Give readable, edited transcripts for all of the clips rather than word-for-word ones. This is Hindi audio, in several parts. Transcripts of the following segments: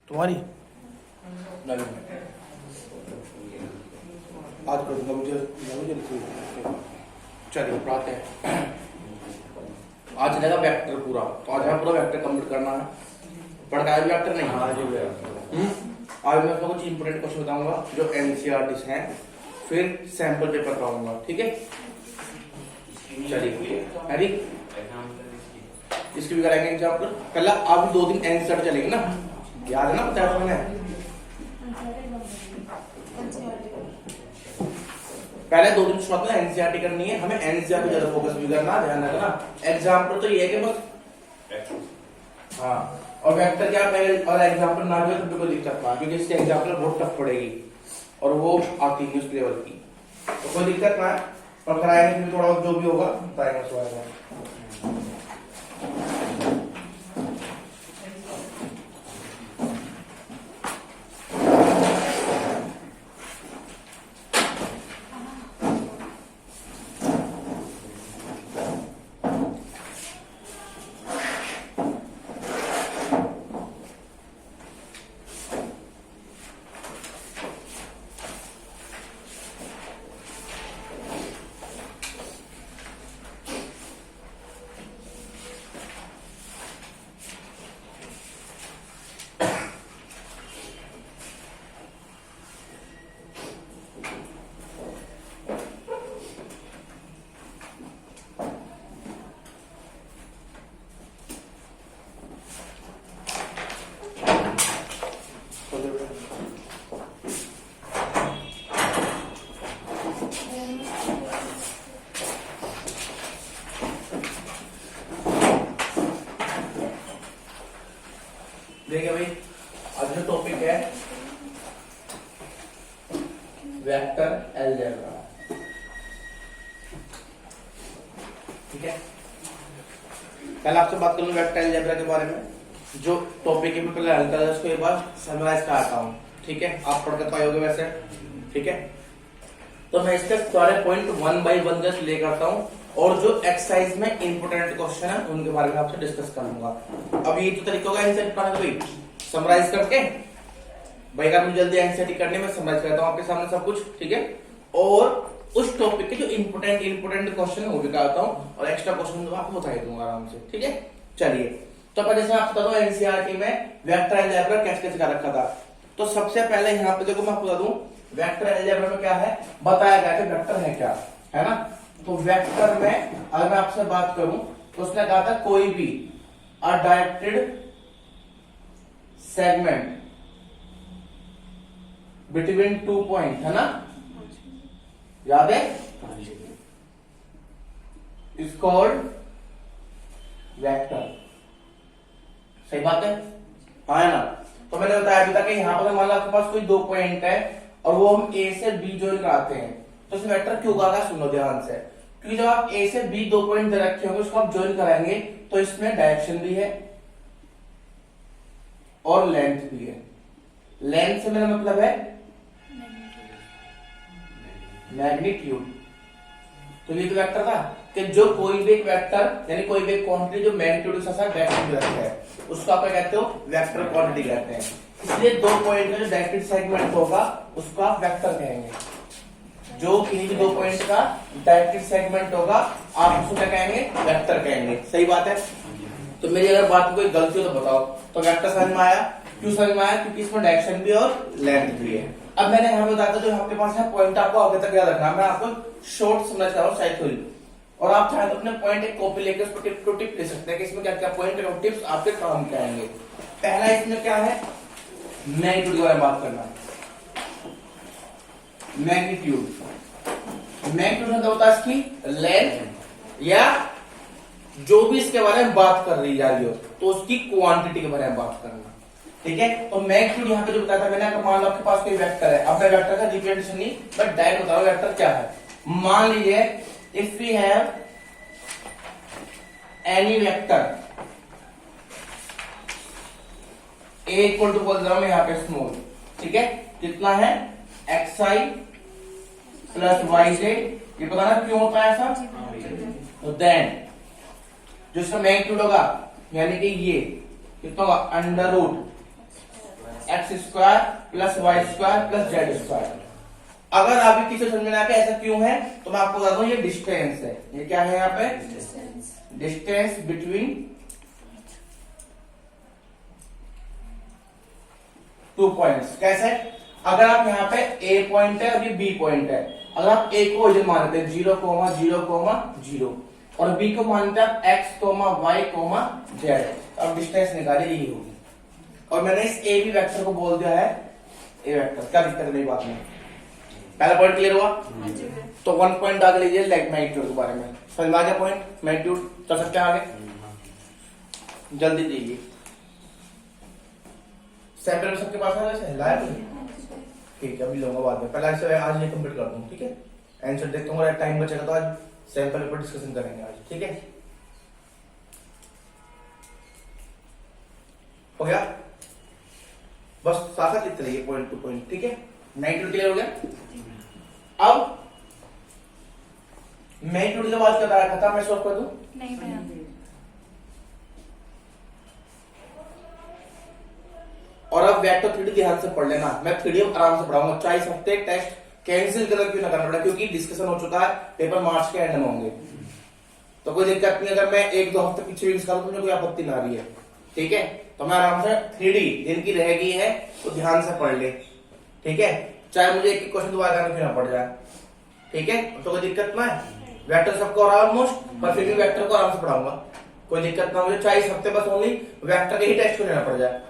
तुम्हारी आज कर दूंगा मुझे चलिए पढ़ाते हैं। आज चलेगा वेक्टर पूरा, तो आज हमें पूरा वेक्टर कंप्लीट करना है। पढ़ का वेक्टर नहीं आज मैं आपको कुछ इंपोर्टेंट क्वेश्चन बताऊंगा जो एनसीईआरटी हैं, फिर सैंपल पेपर कराऊंगा, ठीक है। चलिए अरे इसकी भी करेंगे एग्जाम्पल। पहला अब 2 दिन एनसीईआरटी चलेगी ना, याद है ना, बताया मैंने। पहले 2 दिन शुरुआत में एनसीईआरटी करनी है, हमें एनसीईआरटी ज्यादा फोकस भी करना, ध्यान रखना। एग्जाम्पल तो ये है कि बस हाँ, और वेक्टर क्या पहले और एग्जाम्पल ना भी तो कोई दिक्कत ना, क्योंकि इसके एग्जाम्पल बहुत टफ पड़ेगी और वो आती है उस लेवल की, तो कोई दिक्कत ना है। और कराएंगे फिर थोड़ा जो भी होगा बताएंगे उस बारे में। देखिए भाई, आज जो टॉपिक है वेक्टर अलजेब्रा, ठीक है। पहले आपसे बात करूंगा वेक्टर अलजेब्रा के बारे में। जो टॉपिक है मैं पहले हल कर उसको एक बार समराइज करता हूं, ठीक है। आप पढ़ कर पाओगे वैसे, ठीक है। तो मैं इसके सारे पॉइंट 1 बाय 1 जस्ट ले करता हूं, और जो एक्सरसाइज में इंपोर्टेंट क्वेश्चन है उनके बारे में आपसे डिस्कस करूंगा। अब ये तो तरीका होगा एनसीईआरटी पढ़ने का भाई, समराइज करके भाई अगर मुझे जल्दी एनसीईआरटी करनी मैं समराइज करता हूं आपके सामने सब कुछ, ठीक है। और उस टॉपिक के जो इंपोर्टेंट क्वेश्चन है वो भी कराता हूं, और एक्स्ट्रा क्वेश्चन तो आपको बता ही दूंगा आराम से, ठीक है। चलिए, तो पहले से आपको बता दूं एनसीईआरटी में वेक्टर अलजेब्रा कैसे कैसे कर रखा था। तो सबसे पहले यहाँ पे देखो मैं आपको बता दूं वेक्टर अलजेब्रा में क्या है, बताया गया कि वेक्टर है क्या, है ना। तो वेक्टर में अगर मैं आपसे बात करूं तो उसने कहा था कोई भी डायरेक्टेड सेगमेंट बिटवीन 2 पॉइंट, है ना, याद है, इज कॉल्ड वेक्टर। सही बात है, हाँ है ना। तो मैंने बताया अभी तक कि यहां पर मान लो आपके पास कोई 2 पॉइंट है और वो हम ए से बी ज्वाइन कराते हैं, तो इसमें वेक्टर क्यों होगा, सुनो ध्यान से। क्योंकि जब आप ए से बी 2 पॉइंट दे रखे होंगे उसको आप ज्वाइन कराएंगे तो इसमें डायरेक्शन भी है और लेंथ भी है। लेंथ से मेरा मतलब है मैग्नीट्यूड। तो ये तो वेक्टर था कि जो कोई भी एक वेक्टर यानी कोई भी एक क्वांटिटी जो मैग्नीट्यूड के साथ डायरेक्शन भी रखता है उसको आप क्या कहते हो, वेक्टर क्वांटिटी कहते हैं। इसलिए 2 पॉइंट का जो डायरेक्टेड सेगमेंट होगा उसको आप वेक्टर कहेंगे। जो किसी भी 2 पॉइंट का डायरेक्टेड सेगमेंट होगा आप उसको क्या कहेंगे, वेक्टर कहेंगे। सही बात है। तो मेरी अगर बात में कोई गलती हो तो बताओ। तो वेक्टर समझ में आया, क्यों समझ में आया, क्योंकि इसमें डायरेक्शन भी और लेंथ भी है। अब मैंने यहाँ पे बताया था जो आपके पास है पॉइंट आपको आगे तक याद रखना, मैं आपको शॉर्ट समझ रहा हूँ साइकिल, और आप चाहे तो अपने पॉइंट एक कॉपी लेकर उसको टिप टू टिप ले सकते हैं कि इसमें क्या क्या पॉइंट और टिप्स आपके काम के आएंगे। पहला इसमें क्या है, मैग्नीट्यूड के बारे में बात करना। मैग्नीट्यूड मतलब होता है इसकी लेंथ, या जो भी इसके बारे में बात कर रही जा रही हो तो उसकी क्वांटिटी के बारे में बात करना, ठीक है। तो मैग्नीट्यूड यहाँ पे जो बताया था मैंने, अगर मान लो आपके पास कोई वेक्टर है, अब मैं वेक्टर का रिप्रेजेंटेशन नहीं बट डायरेक्ट बता रहा हूं वेक्टर क्या है। मान लीजिए if we have any vector A equal to बोल रहा हूं मैं यहाँ पे स्मॉल, ठीक है, कितना है xi प्लस yj, ये पता ना क्यों होता है ऐसा। तो देन जो इसका मैग्नीट्यूड होगा यानी कि ये कितना होगा, under root x square plus Y square plus Z square. अगर अभी किसी समझ में आके ऐसा क्यों है तो मैं आपको बता दूं, ये डिस्टेंस है। ये क्या है यहाँ पे? Distance between two points. कैसे? अगर आप यहाँ पे ए पॉइंट है और ये बी पॉइंट है, अगर आप ए को ओरिजिन मानते हैं 0,0,0 और बी को मानते हैं x, y, z, अब डिस्टेंस निकाले यही होगी। और मैंने इस ए बी वेक्टर को बोल दिया है ए वेक्टर। क्या दिक्कत नहीं बात में? पहला पॉइंट क्लियर हुआ? तो 1 पॉइंट आगे लीजिए मैग्नीट्यूड के बारे में। समझ में आ गया पॉइंट? मैग्नीट्यूड कर सकते हैं आगे, जल्दी दीजिए। सैंपल सबके पास है लाया? ठीक है, अभी लूंगा बाद में, पहले से आज ये कंप्लीट कर दूं। ठीक है, आंसर देखता हूँ, टाइम बचेगा तो आज सैंपल पर डिस्कशन करेंगे आज। ठीक है, हो गया? बस साथ साथ लिखते रहिए पॉइंट टू पॉइंट। ठीक है, 92 क्लियर हो गया। अब मैग्नीट्यूड की बात कर रहा था, मैं सॉल्व कर दूं? नहीं भैया। और अब वेक्टर 3D ध्यान से पढ़ लेना। मैं 3D आराम से पढ़ाऊंगा, 40 हफ्ते टेस्ट कैंसिल करना क्यों ना करना पड़ा, क्योंकि डिस्कशन हो चुका है, पेपर मार्च के एंड में होंगे, तो कोई दिक्कत नहीं। अगर मैं 1-2 हफ्ते पीछे भी निकालूं तो मुझे कोई आपत्ति ना रही है। ठीक है, तो मैं आराम से 3D जिनकी रहेगी है तो ध्यान से पढ़ ले। ठीक है, चाहे मुझे एक क्वेश्चन दोबारा करना क्यों ना पड़ जाए। ठीक है, तो कोई दिक्कत ना है। वेक्टर सबको ऑलमोस्ट, पर फिर भी वेक्टर को आराम से पढ़ाऊंगा, कोई दिक्कत ना। मुझे 40 हफ्ते बस ओनली वेक्टर के ही टेस्ट को लेना पड़ जाए,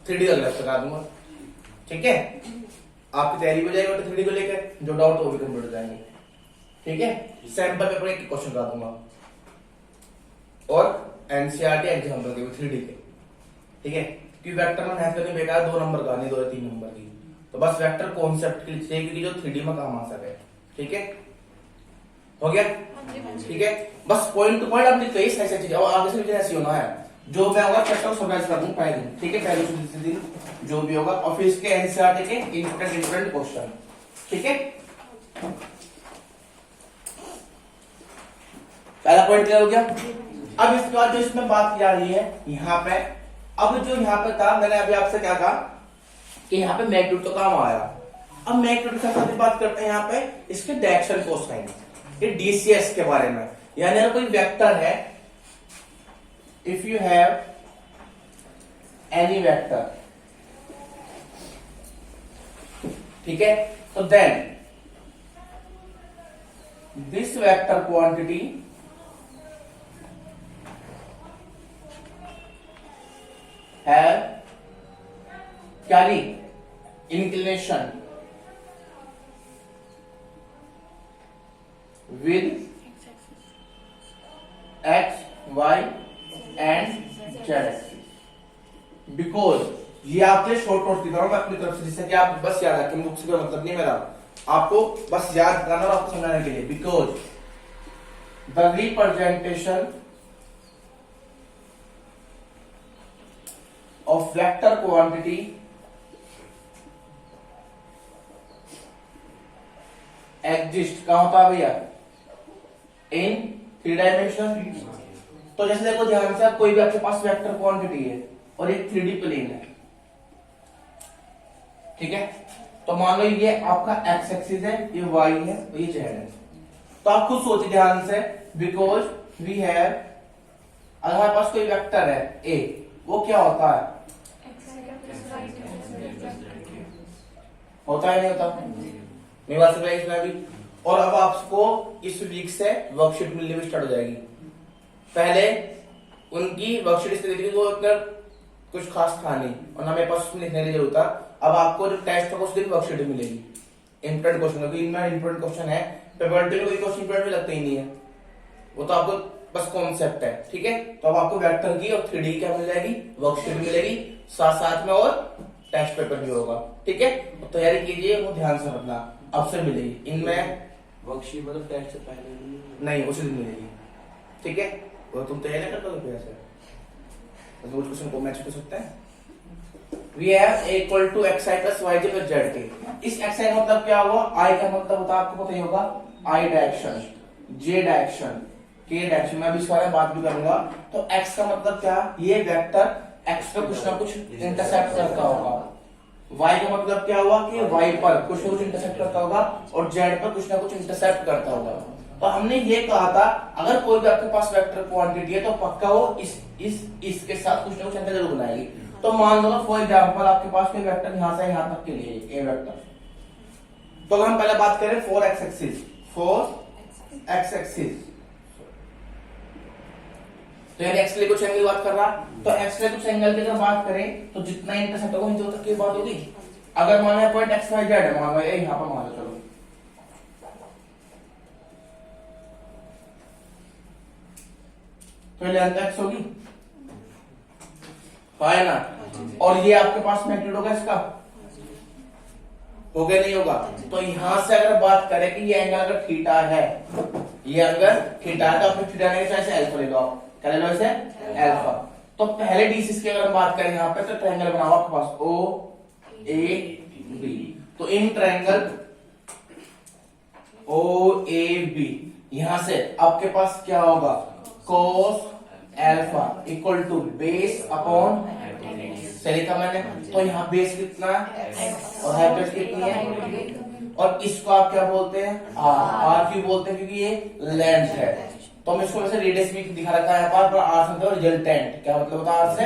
3D का ग्राफ करा दूंगा। ठीक है, आपकी तैयारी हो जाएगी 3D को लेकर, जो डाउट हो वो भी कंप्लीट हो जाएंगे। ठीक है, सैंपल पेपर एक क्वेश्चन करा दूंगा और एनसीईआरटी एग्जाम्पल के 3D के। ठीक है, क्योंकि वेक्टर में मैथ करने बेकार 2 नंबर का नहीं, 2 या 3 नंबर की, तो बस वेक्टर कॉन्सेप्ट के लिए क्योंकि जो 3D में काम आ सके। ठीक है, हो गया? ठीक है, बस पॉइंट टू पॉइंट आप लिखते ही सही चीज, और आगे से मुझे ऐसी होना है जो मैं होगा चैप्टर समराइज कर दूं पहले दिन। ठीक है, पहले दिन जो भी होगा, और फिर इसके एनसीईआरटी के इंपॉर्टेंट क्वेश्चन। ठीक है, पहला पॉइंट क्लियर हो गया। अब इसके बाद जो इसमें बात की जा रही है यहाँ पे, अब जो यहाँ पे था, मैंने अभी आपसे क्या कहा कि यहाँ पे मैग्नीट्यूड तो काम आया। अब मैग्नीट्यूड के साथ बात करते हैं यहाँ पे इसके डायरेक्शन कोसाइन, ये डीसीएस के बारे में। यानी अगर कोई वेक्टर है, if you have any vector, ठीक है, तो then this vector quantity have carry inclination with x, y and z axis, because ये आपसे शॉर्ट नोट दिखा रहा हूं मैं अपनी तरफ से, जिससे कि आप बस याद रखें, बुक्स का मतलब नहीं मेरा, आपको बस याद करना और आपको समझाने के लिए। Because the representation of vector quantity exist कहां होता है भैया? इन 3 डायमेंशन। तो जैसे देखो ध्यान से, कोई भी आपके पास वेक्टर क्वांटिटी है और एक 3D प्लेन है। ठीक है, तो मान लो ये आपका एक्स एक्सिस है, ये वाई है और ये जेड है। तो आप खुद सोचिए ध्यान से, बिकॉज वी हैव, अगर हमारे पास कोई वेक्टर है ए, वो क्या होता है? होता है नहीं होता? मेरी बात समझ इसमें अभी। और अब आपको इस वीक से वर्कशीट मिलनी भी स्टार्ट हो जाएगी। पहले उनकी वर्कशीट इस तरीके की, वो इतना कुछ खास था नहीं और ना मेरे पास उसमें लिखने की जरूरत था। अब आपको जो टेस्ट होगा उस दिन वर्कशीट मिलेगी, इंपोर्टेंट क्वेश्चन, क्योंकि इनमें इंपोर्टेंट क्वेश्चन है। पेपर में कोई क्वेश्चन इंपोर्टेंट भी लगते ही नहीं है, वो तो आपको बस कॉन्सेप्ट है। ठीक है, तो अब आपको वेक्टर की और 3D क्या मिल जाएगी? वर्कशीट मिलेगी, साथ साथ में और टेस्ट पेपर भी होगा। ठीक है, तो तैयारी कीजिए, वो ध्यान से रखना, अब से मिलेगी इनमें वर्कशीट मतलब टेस्ट से पहले नहीं, उसी दिन मिलेगी। ठीक है, वो तुम तैयारी करते हो कैसे? रोज क्वेश्चन को मैच कर सकते हैं। We have equal to xi plus yj plus zk। इस xi मतलब क्या हुआ? i का मतलब होता है, आपको पता ही होगा, i direction, j direction, k direction. मैं भी इस बारे में बात भी करूंगा। तो x का मतलब क्या? ये वेक्टर x पे कुछ ना कुछ इंटरसेक्ट करता होगा, y का मतलब क्या हुआ कि y पर कुछ ना कुछ इंटरसेप्ट करता होगा और z पर कुछ ना कुछ इंटरसेप्ट करता होगा। तो हमने ये कहा था अगर कोई भी आपके पास वेक्टर क्वांटिटी है तो पक्का वो इसके साथ कुछ ना कुछ अंतर जरूर बनाएगी। तो मान लो फॉर एग्जांपल आपके पास कोई वेक्टर यहां से यहां तक के लिए ए वेक्टर, तो अगर हम पहले बात करें फोर एक्स एक्सिस, तो यानी एक्स के लिए कुछ एंगल बात कर रहा, तो एक्स के लिए कुछ एंगल की अगर बात करें तो जितना इंटरसेप्ट होगा नीचे तक की बात होगी। अगर मान लो पॉइंट एक्स वाई जेड है, मान लो ये यहां पर मान लो, चलो तो लेंथ एक्स होगी, है ना, और ये आपके पास मैग्नीट्यूड होगा इसका, होगा नहीं होगा। तो यहां से अगर बात करें कि ये एंगल अगर थीटा है, ये एंगल थीटा है, तो अपने थीटा ने ऐसे अल्फा ले लो, आप क्या ले लो इसे अल्फा। तो पहले डीसीस की अगर हम बात करें यहां पे तो ट्रायंगल बनाओ आपके पास ओ ए बी, तो in triangle O A B यहां से आपके पास क्या होगा cos alpha equal to base upon, सही लिखा मैंने, तो यहाँ बेस कितना है और हाइपोटेन्यूज कितनी है, और इसको आप क्या बोलते हैं आर क्यों बोलते हैं क्योंकि ये लेंथ है। तो हम इसको वैसे रेडियस भी दिखा रखा है यहाँ पर आर से मतलब रिजल्टेंट, क्या मतलब होता है आर से,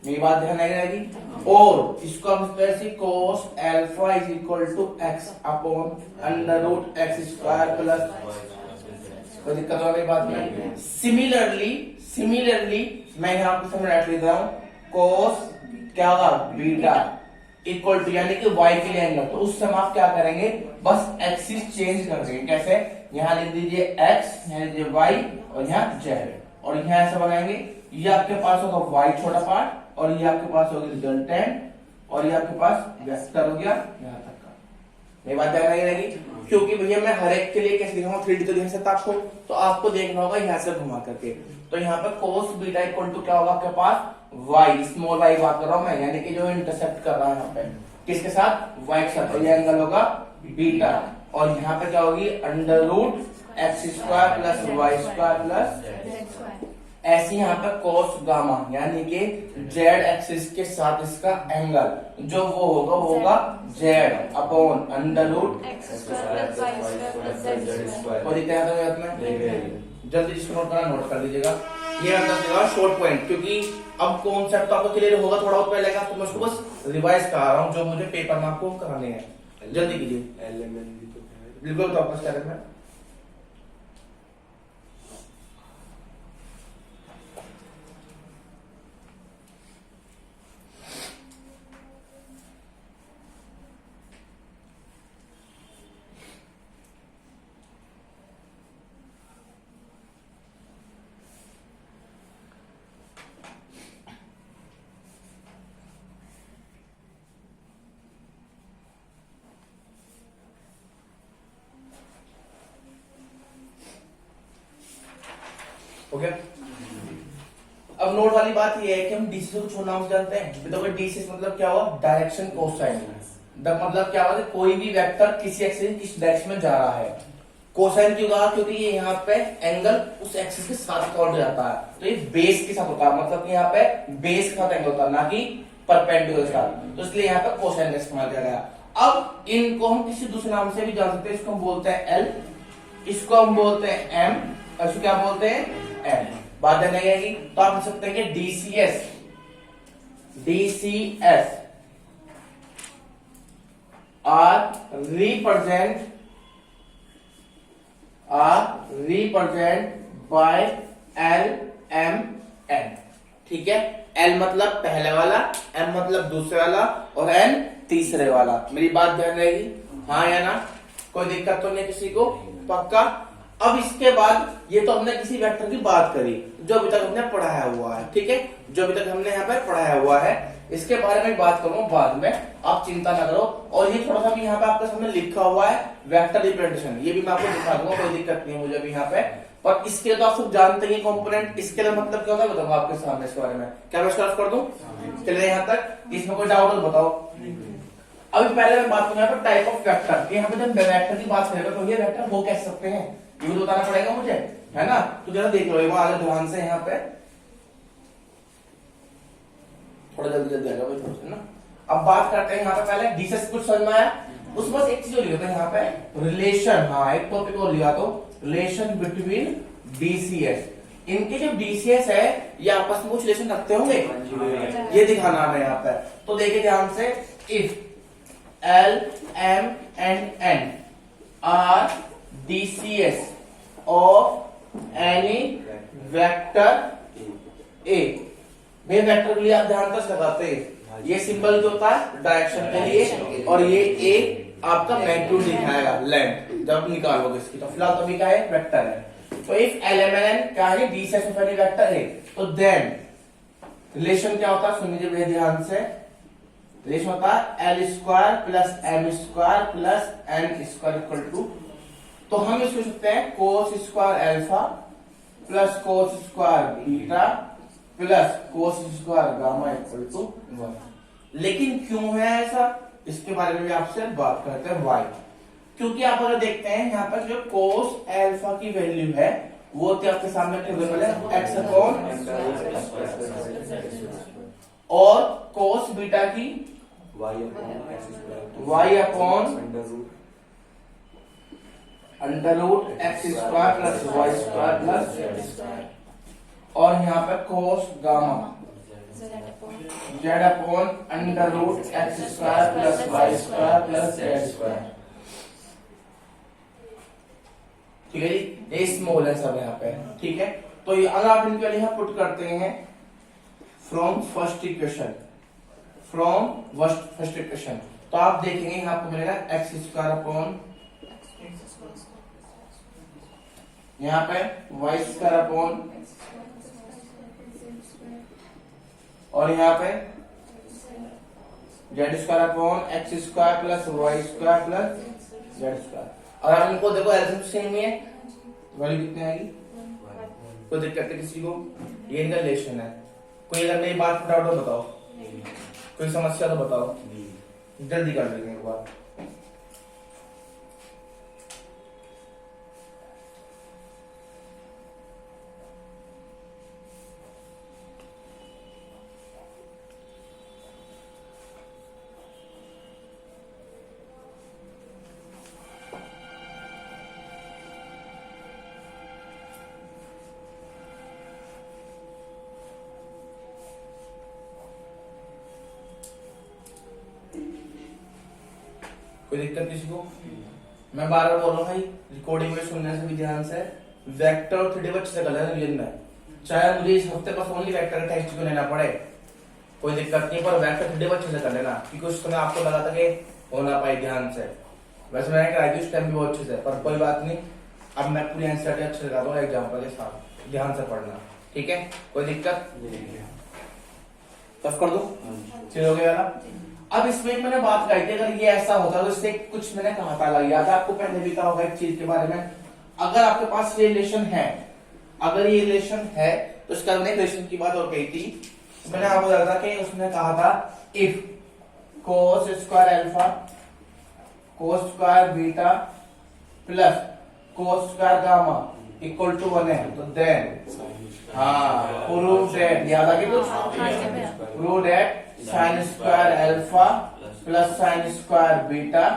मेरी बात ध्यान रहेगी। और इसको हम वैसे cos alpha is equal to X upon under root x square plus, कोई दिक्कत वाली बात नहीं। सिमिलरली मैं यहाँ पे समझ लिख रहा हूं कोस क्या होगा बीटा इक्वल टू, यानी कि y के लिए एंगल, तो उस समय आप क्या करेंगे बस एक्सिस चेंज कर देंगे, कैसे, यहाँ लिख दीजिए x, यहाँ लिख दीजिए y और यहाँ z, और यहाँ ऐसा बनाएंगे, ये आपके पास होगा y छोटा पार्ट और ये आपके पास होगी रिजल्टेंट और ये आपके पास वेक्टर हो गया यहाँ तक का। मेरी बात ध्यान नहीं रहेगी, क्योंकि भैया मैं हर एक के लिए कैसे लिखूंगा 3D तो देख सकता आपको, तो आपको देखना होगा यहाँ से घुमा करके। तो यहाँ पे कोस बीटा इक्वल टू क्या होगा आपके पास y, स्मॉल y बात कर रहा हूं मैं, यानी कि जो इंटरसेप्ट कर रहा है यहाँ पे किसके साथ y के साथ, तो ये एंगल होगा बीटा, और यहाँ पे क्या होगी under root x square plus Y square plus, ऐसे यहाँ पे कोस गामा, यानी कि जेड एक्सिस के साथ इसका एंगल जो वो होगा जेड अपॉन अंडर रूट, जल्दी इसको नोट करना, नोट कर दीजिएगा, ये अंदर शॉर्ट पॉइंट, क्योंकि अब कॉन्सेप्ट तो आपको क्लियर होगा थोड़ा बहुत पहले का, तो मैं उसको बस रिवाइज करा रहा हूँ जो मुझे पेपर में आपको कराने हैं, जल्दी कीजिए। बिल्कुल तो आपको क्या करना है, हो गया। अब नोट वाली बात ये है कि हम डीसी को छोड़ना नाम जानते हैं, तो डीसी मतलब क्या हुआ डायरेक्शन कोसाइन, मतलब क्या हुआ कोई भी वेक्टर किसी एक्सिस किस डायरेक्शन में जा रहा है, कोसाइन क्यों कहा क्योंकि ये यहाँ पे एंगल उस एक्सिस के साथ काउंट हो जाता है, तो ये बेस के साथ होता है, मतलब कि यहाँ पे बेस के साथ एंगल होता है ना कि परपेंडिकुलर के साथ, तो इसलिए यहाँ पे कोसाइन का इस्तेमाल किया गया। अब इनको हम किसी दूसरे नाम से भी जान सकते हैं, इसको हम बोलते हैं एल, इसको हम बोलते हैं एम, और इसको क्या बोलते हैं एम। बात ध्यान रहेगी, तो आप लिख सकते हैं कि DCs are represent by L M N, ठीक है, एल मतलब पहले वाला, एम मतलब दूसरे वाला और एन तीसरे वाला। मेरी बात ध्यान रहेगी, हाँ या ना, कोई दिक्कत तो नहीं किसी को, पक्का। अब इसके बाद ये तो हमने किसी वेक्टर की बात करी जो अभी तक हमने पढ़ाया हुआ है, ठीक है, जो अभी तक हमने यहाँ पर पढ़ाया हुआ है, इसके बारे में बात करूंगा बाद में, आप चिंता ना करो। और ये थोड़ा सा भी यहाँ पे आपके सामने लिखा हुआ है वेक्टर रिप्रेजेंटेशन, ये भी मैं आपको दिखा दूंगा, कोई दिक्कत नहीं है मुझे अभी यहाँ पे, पर इसके लिए तो आप सब जानते हैं कंपोनेंट, इसके लिए मतलब क्या होता है बताऊंगा आपके सामने इसके बारे में। क्या मैं स्टार्ट कर दूं, चलिए यहाँ तक, इसमें कोई डाउट हो बताओ। अभी पहले मैं बात करूंगा टाइप ऑफ वेक्टर, यहाँ पे जब वेक्टर की बात करेगा तो ये वेक्टर हो कैसे सकते हैं ये भी बताना पड़ेगा मुझे, है ना, तो जरा देख लो आगे ध्यान से यहाँ पे, थोड़ा जल्दी जल्दी आएगा भाई, है ना। अब बात करते हैं यहाँ पे, पहले डी से कुछ समझ में आया, उस बस एक चीज और लिखते हैं यहाँ पे, रिलेशन। हाँ, एक टॉपिक और लिया तो रिलेशन बिटवीन डीसीएस। इनके जो डीसीएस है ये आपस में कुछ रिलेशन रखते होंगे, ये दिखाना है यहाँ पे। तो देखिए ध्यान से, if l m and n are DCs of any vector a. वे वेक्टर के लिए आप ध्यान से लगाते हैं, ये सिंबल जो होता है डायरेक्शन के लिए, और ये ए आपका मैग्नीट्यूड दिखाएगा, लेंथ जब निकालोगे इसकी। तो फिलहाल तो अभी क्या है, वेक्टर है। तो इफ एल एम एन क्या है, डीसीएस ऑफ एनी वेक्टर है, तो देन रिलेशन क्या होता है, सुनिए भैया ध्यान से। रिलेशन होता है l square plus m square plus n square equal to, तो हम इसको लिखते हैं cos square alpha plus cos square beta plus cos square gamma equal to 1। लेकिन क्यों है ऐसा, इसके बारे में भी आपसे बात करते हैं, वाई। क्योंकि आप अगर देखते हैं यहाँ पर जो कोस अल्फा की वैल्यू है वो तो आपके सामने टेबल है एक्स अपॉन, और कोस बीटा की y upon under root x square plus Y square plus Z square, और यहाँ पे cos gamma z upon under root x square plus Y square plus Z square. ठीक है जी, ये स्मॉल है सब यहाँ पे, ठीक है। तो ये अगर आप इनके लिए पुट करते हैं फ्रॉम फर्स्ट इक्वेशन, तो आप देखेंगे यहाँ आपको मिलेगा एक्स स्क्वायर अपॉन, यहाँ पे वाई स्क्वायर अपॉन, और यहाँ पे z square upon x square plus Y square plus Z square. और आप इनको देखो एलसीएम सेम ही है, वैल्यू कितनी आएगी, कोई दिक्कत है किसी को, ये इनका रिलेशन है। कोई अगर नई बात फटाफट तो बताओ, कोई समस्या तो बताओ, जल्दी कर लेंगे एक बार। कोई दिक्कत किसी को? मैं बार बार बोल रहा हूँ भाई, रिकॉर्डिंग में सुनने से भी ध्यान से, वेक्टर और 3D अच्छे से कर लेना रिवीजन में, चाहे मुझे इस हफ्ते बस ओनली वेक्टर का टेक्स्ट को लेना पड़े, कोई दिक्कत नहीं, पर वेक्टर 3D अच्छे से कर लेना, क्योंकि उस समय आपको लगा था कि हो ना पाए ध्यान से। वैसे मैंने कराई थी उस टाइम भी बहुत अच्छे से, पर कोई बात नहीं, अब मैं पूरी आंसर अच्छे से करूँगा एग्जाम्पल के साथ, ध्यान से पढ़ना, ठीक है। कोई दिक्कत टफ कर दो, चलो हो गया। अब इसमें मैंने बात कही थी, अगर ये ऐसा होता तो इससे कुछ मैंने कहा था, याद है आपको, पहले भी कहा होगा एक चीज के बारे में, अगर आपके पास ये रिलेशन है, अगर ये रिलेशन है तो इसका मैंने रिलेशन की बात और कही थी, तो मैंने आपको लगा था कि उसने कहा था if cos square alpha cos square beta plus cos square gamma equal to 1 है, तो देन प्रूव दैट, याद आ गया कुछ, prove that sine square alpha plus sine square beta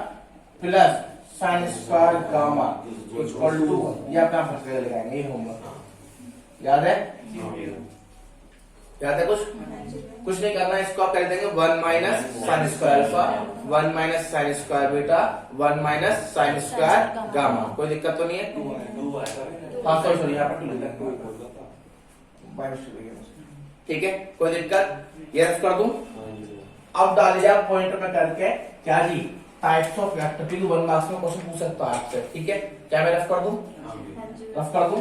plus sine square gamma equal to, ये अपना फंसे लगाएंगे, ये होमवर्क याद है, याद है कुछ नहीं करना, इसको आप कर देंगे 1 minus sign square alpha 1 minus sign square beta 1 minus sign square gamma. कोई दिक्कत तो नहीं है, हाँ सॉरी यहाँ पर ठीक है, कोई दिक्कत, ये रफ कर दूं। अब डालिए आप पॉइंट में करके क्या जी, टाइप्स ऑफ वेक्टर, क्योंकि 1 मार्क्स में क्वेश्चन पूछ सकता है आपसे, ठीक है। क्या मैं रफ कर दूं, रफ कर दूं।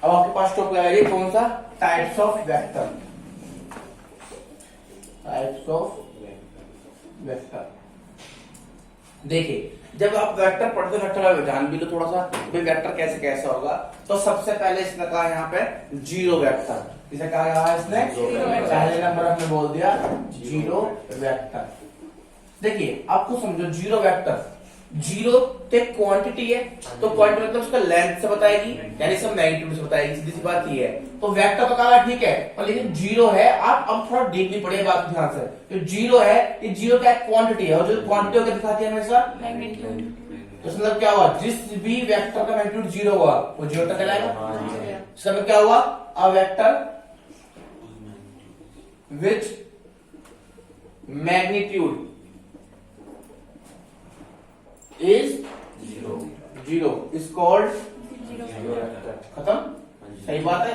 अब आपके पास टॉपिक आएगी कौन सा, types of vector, types of vector. देखिए जब आप वेक्टर पढ़ते हो, वेक्टर जान भी लो थोड़ा सा, भाई वेक्टर कैसे कैसे होगा, तो सबसे पहले इसने कहा यहाँ पे जीरो वेक्टर, इसे कहा है इसने पहले नंबर हमने बोल दिया जीरो वेक्टर। देखिए आपको समझो जीरो वेक्टर, जीरो तो एक क्वांटिटी है, तो क्वांटिटी मतलब उसका लेंथ से बताएगी, यानी सब मैग्नीट्यूड से बताएगी, सीधी सी बात ये है। तो वेक्टर तो कहा ठीक है, पर लेकिन जीरो है, आप अब थोड़ा डीपली पढ़िए बात ध्यान से। तो जीरो है, ये जीरो क्या क्वांटिटी है, और जो क्वांटिटी होकर दिखाती है हमेशा मैग्नीट्यूड। तो इसका मतलब क्या हुआ, जिस भी वेक्टर का मैग्नीट्यूड जीरो हुआ वो जीरो तक कहलाएगा। इसका मतलब क्या हुआ, अ vector which magnitude is zero is called खत्म। सही बात है।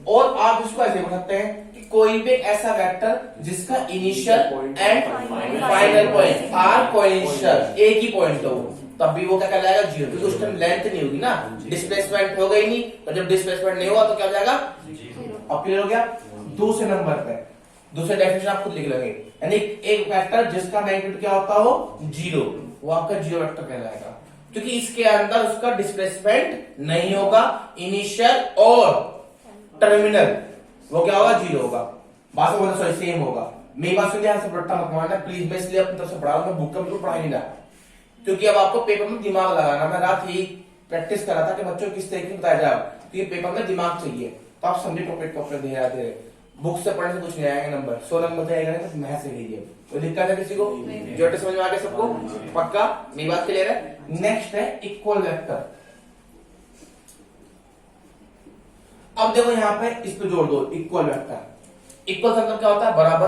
और आप इसको ऐसे बोल सकते हैं कि कोई भी ऐसा वेक्टर जिसका initial and final point are coincident, एक ही पॉइंट हो, तब भी वो क्या कहलाएगा, जीरो, क्योंकि उस टाइम लेंथ नहीं होगी ना, डिस्प्लेसमेंट हो गई नहीं, और जब डिस्प्लेसमेंट नहीं हुआ तो क्या हो जाएगा, अब क्लियर हो गया। दूसरे नंबर पे दूसरे डेफिनेशन आप खुद लिख लेंगे, यानी एक वेक्टर जिसका मैग्नीट्यूड क्या होता हो, जीरो, वो आपका जीरो वेक्टर कहलाएगा, क्योंकि इसके अंदर उसका डिस्प्लेसमेंट नहीं होगा, इनिशियल और टर्मिनल वो क्या होगा, जीरो होगा। बात बोलना सॉरी सेम होगा। मेरी बात सुनिए, से रट्टा मत मारना प्लीज, मैं इसलिए अपनी तरफ से पढ़ा रहा हूं, मैं बुक का बिल्कुल पढ़ा नहीं रहा, क्योंकि अब आपको पेपर में दिमाग लगाना। मैं रात यही प्रैक्टिस कर रहा था कि बच्चों को किस तरीके बताया जाए, क्योंकि पेपर में दिमाग चाहिए, तो आप समझे टॉपिक को दे रहे थे। बुक से पढ़ने से कुछ नहीं आएगा, नंबर 100 नंबर से आएगा नहीं तो महज से लीजिए। तो दिक्कत है किसी को, जो समझ में आ गया सबको, पक्का मेरी बात क्लियर है। नेक्स्ट है इक्वल वेक्टर। अब देखो यहाँ पे इस पे जोड़ दो इक्वल वेक्टर। इक्वल मतलब क्या होता है, बराबर।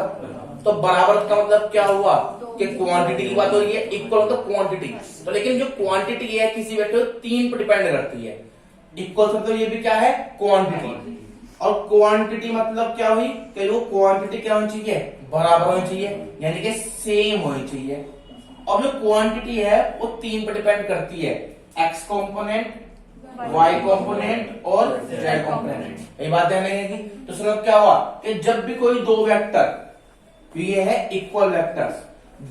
तो बराबर का मतलब क्या हुआ कि क्वांटिटी की बात हो रही है, इक्वल मतलब क्वांटिटी। तो लेकिन जो क्वांटिटी है किसी वेक्टर तीन पर डिपेंड करती है। इक्वल मतलब ये भी क्या है, क्वांटिटी। और क्वांटिटी मतलब क्या हुई कि वो क्वांटिटी क्या होनी चाहिए, बराबर होनी चाहिए, यानी कि सेम होनी चाहिए। अब जो क्वांटिटी है वो तीन पर डिपेंड करती है, एक्स कंपोनेंट, वाई कंपोनेंट और जेड कंपोनेंट। ये बात ध्यान रखेगी। तो सुनो क्या हुआ कि जब भी कोई दो वेक्टर, ये है इक्वल वेक्टर्स,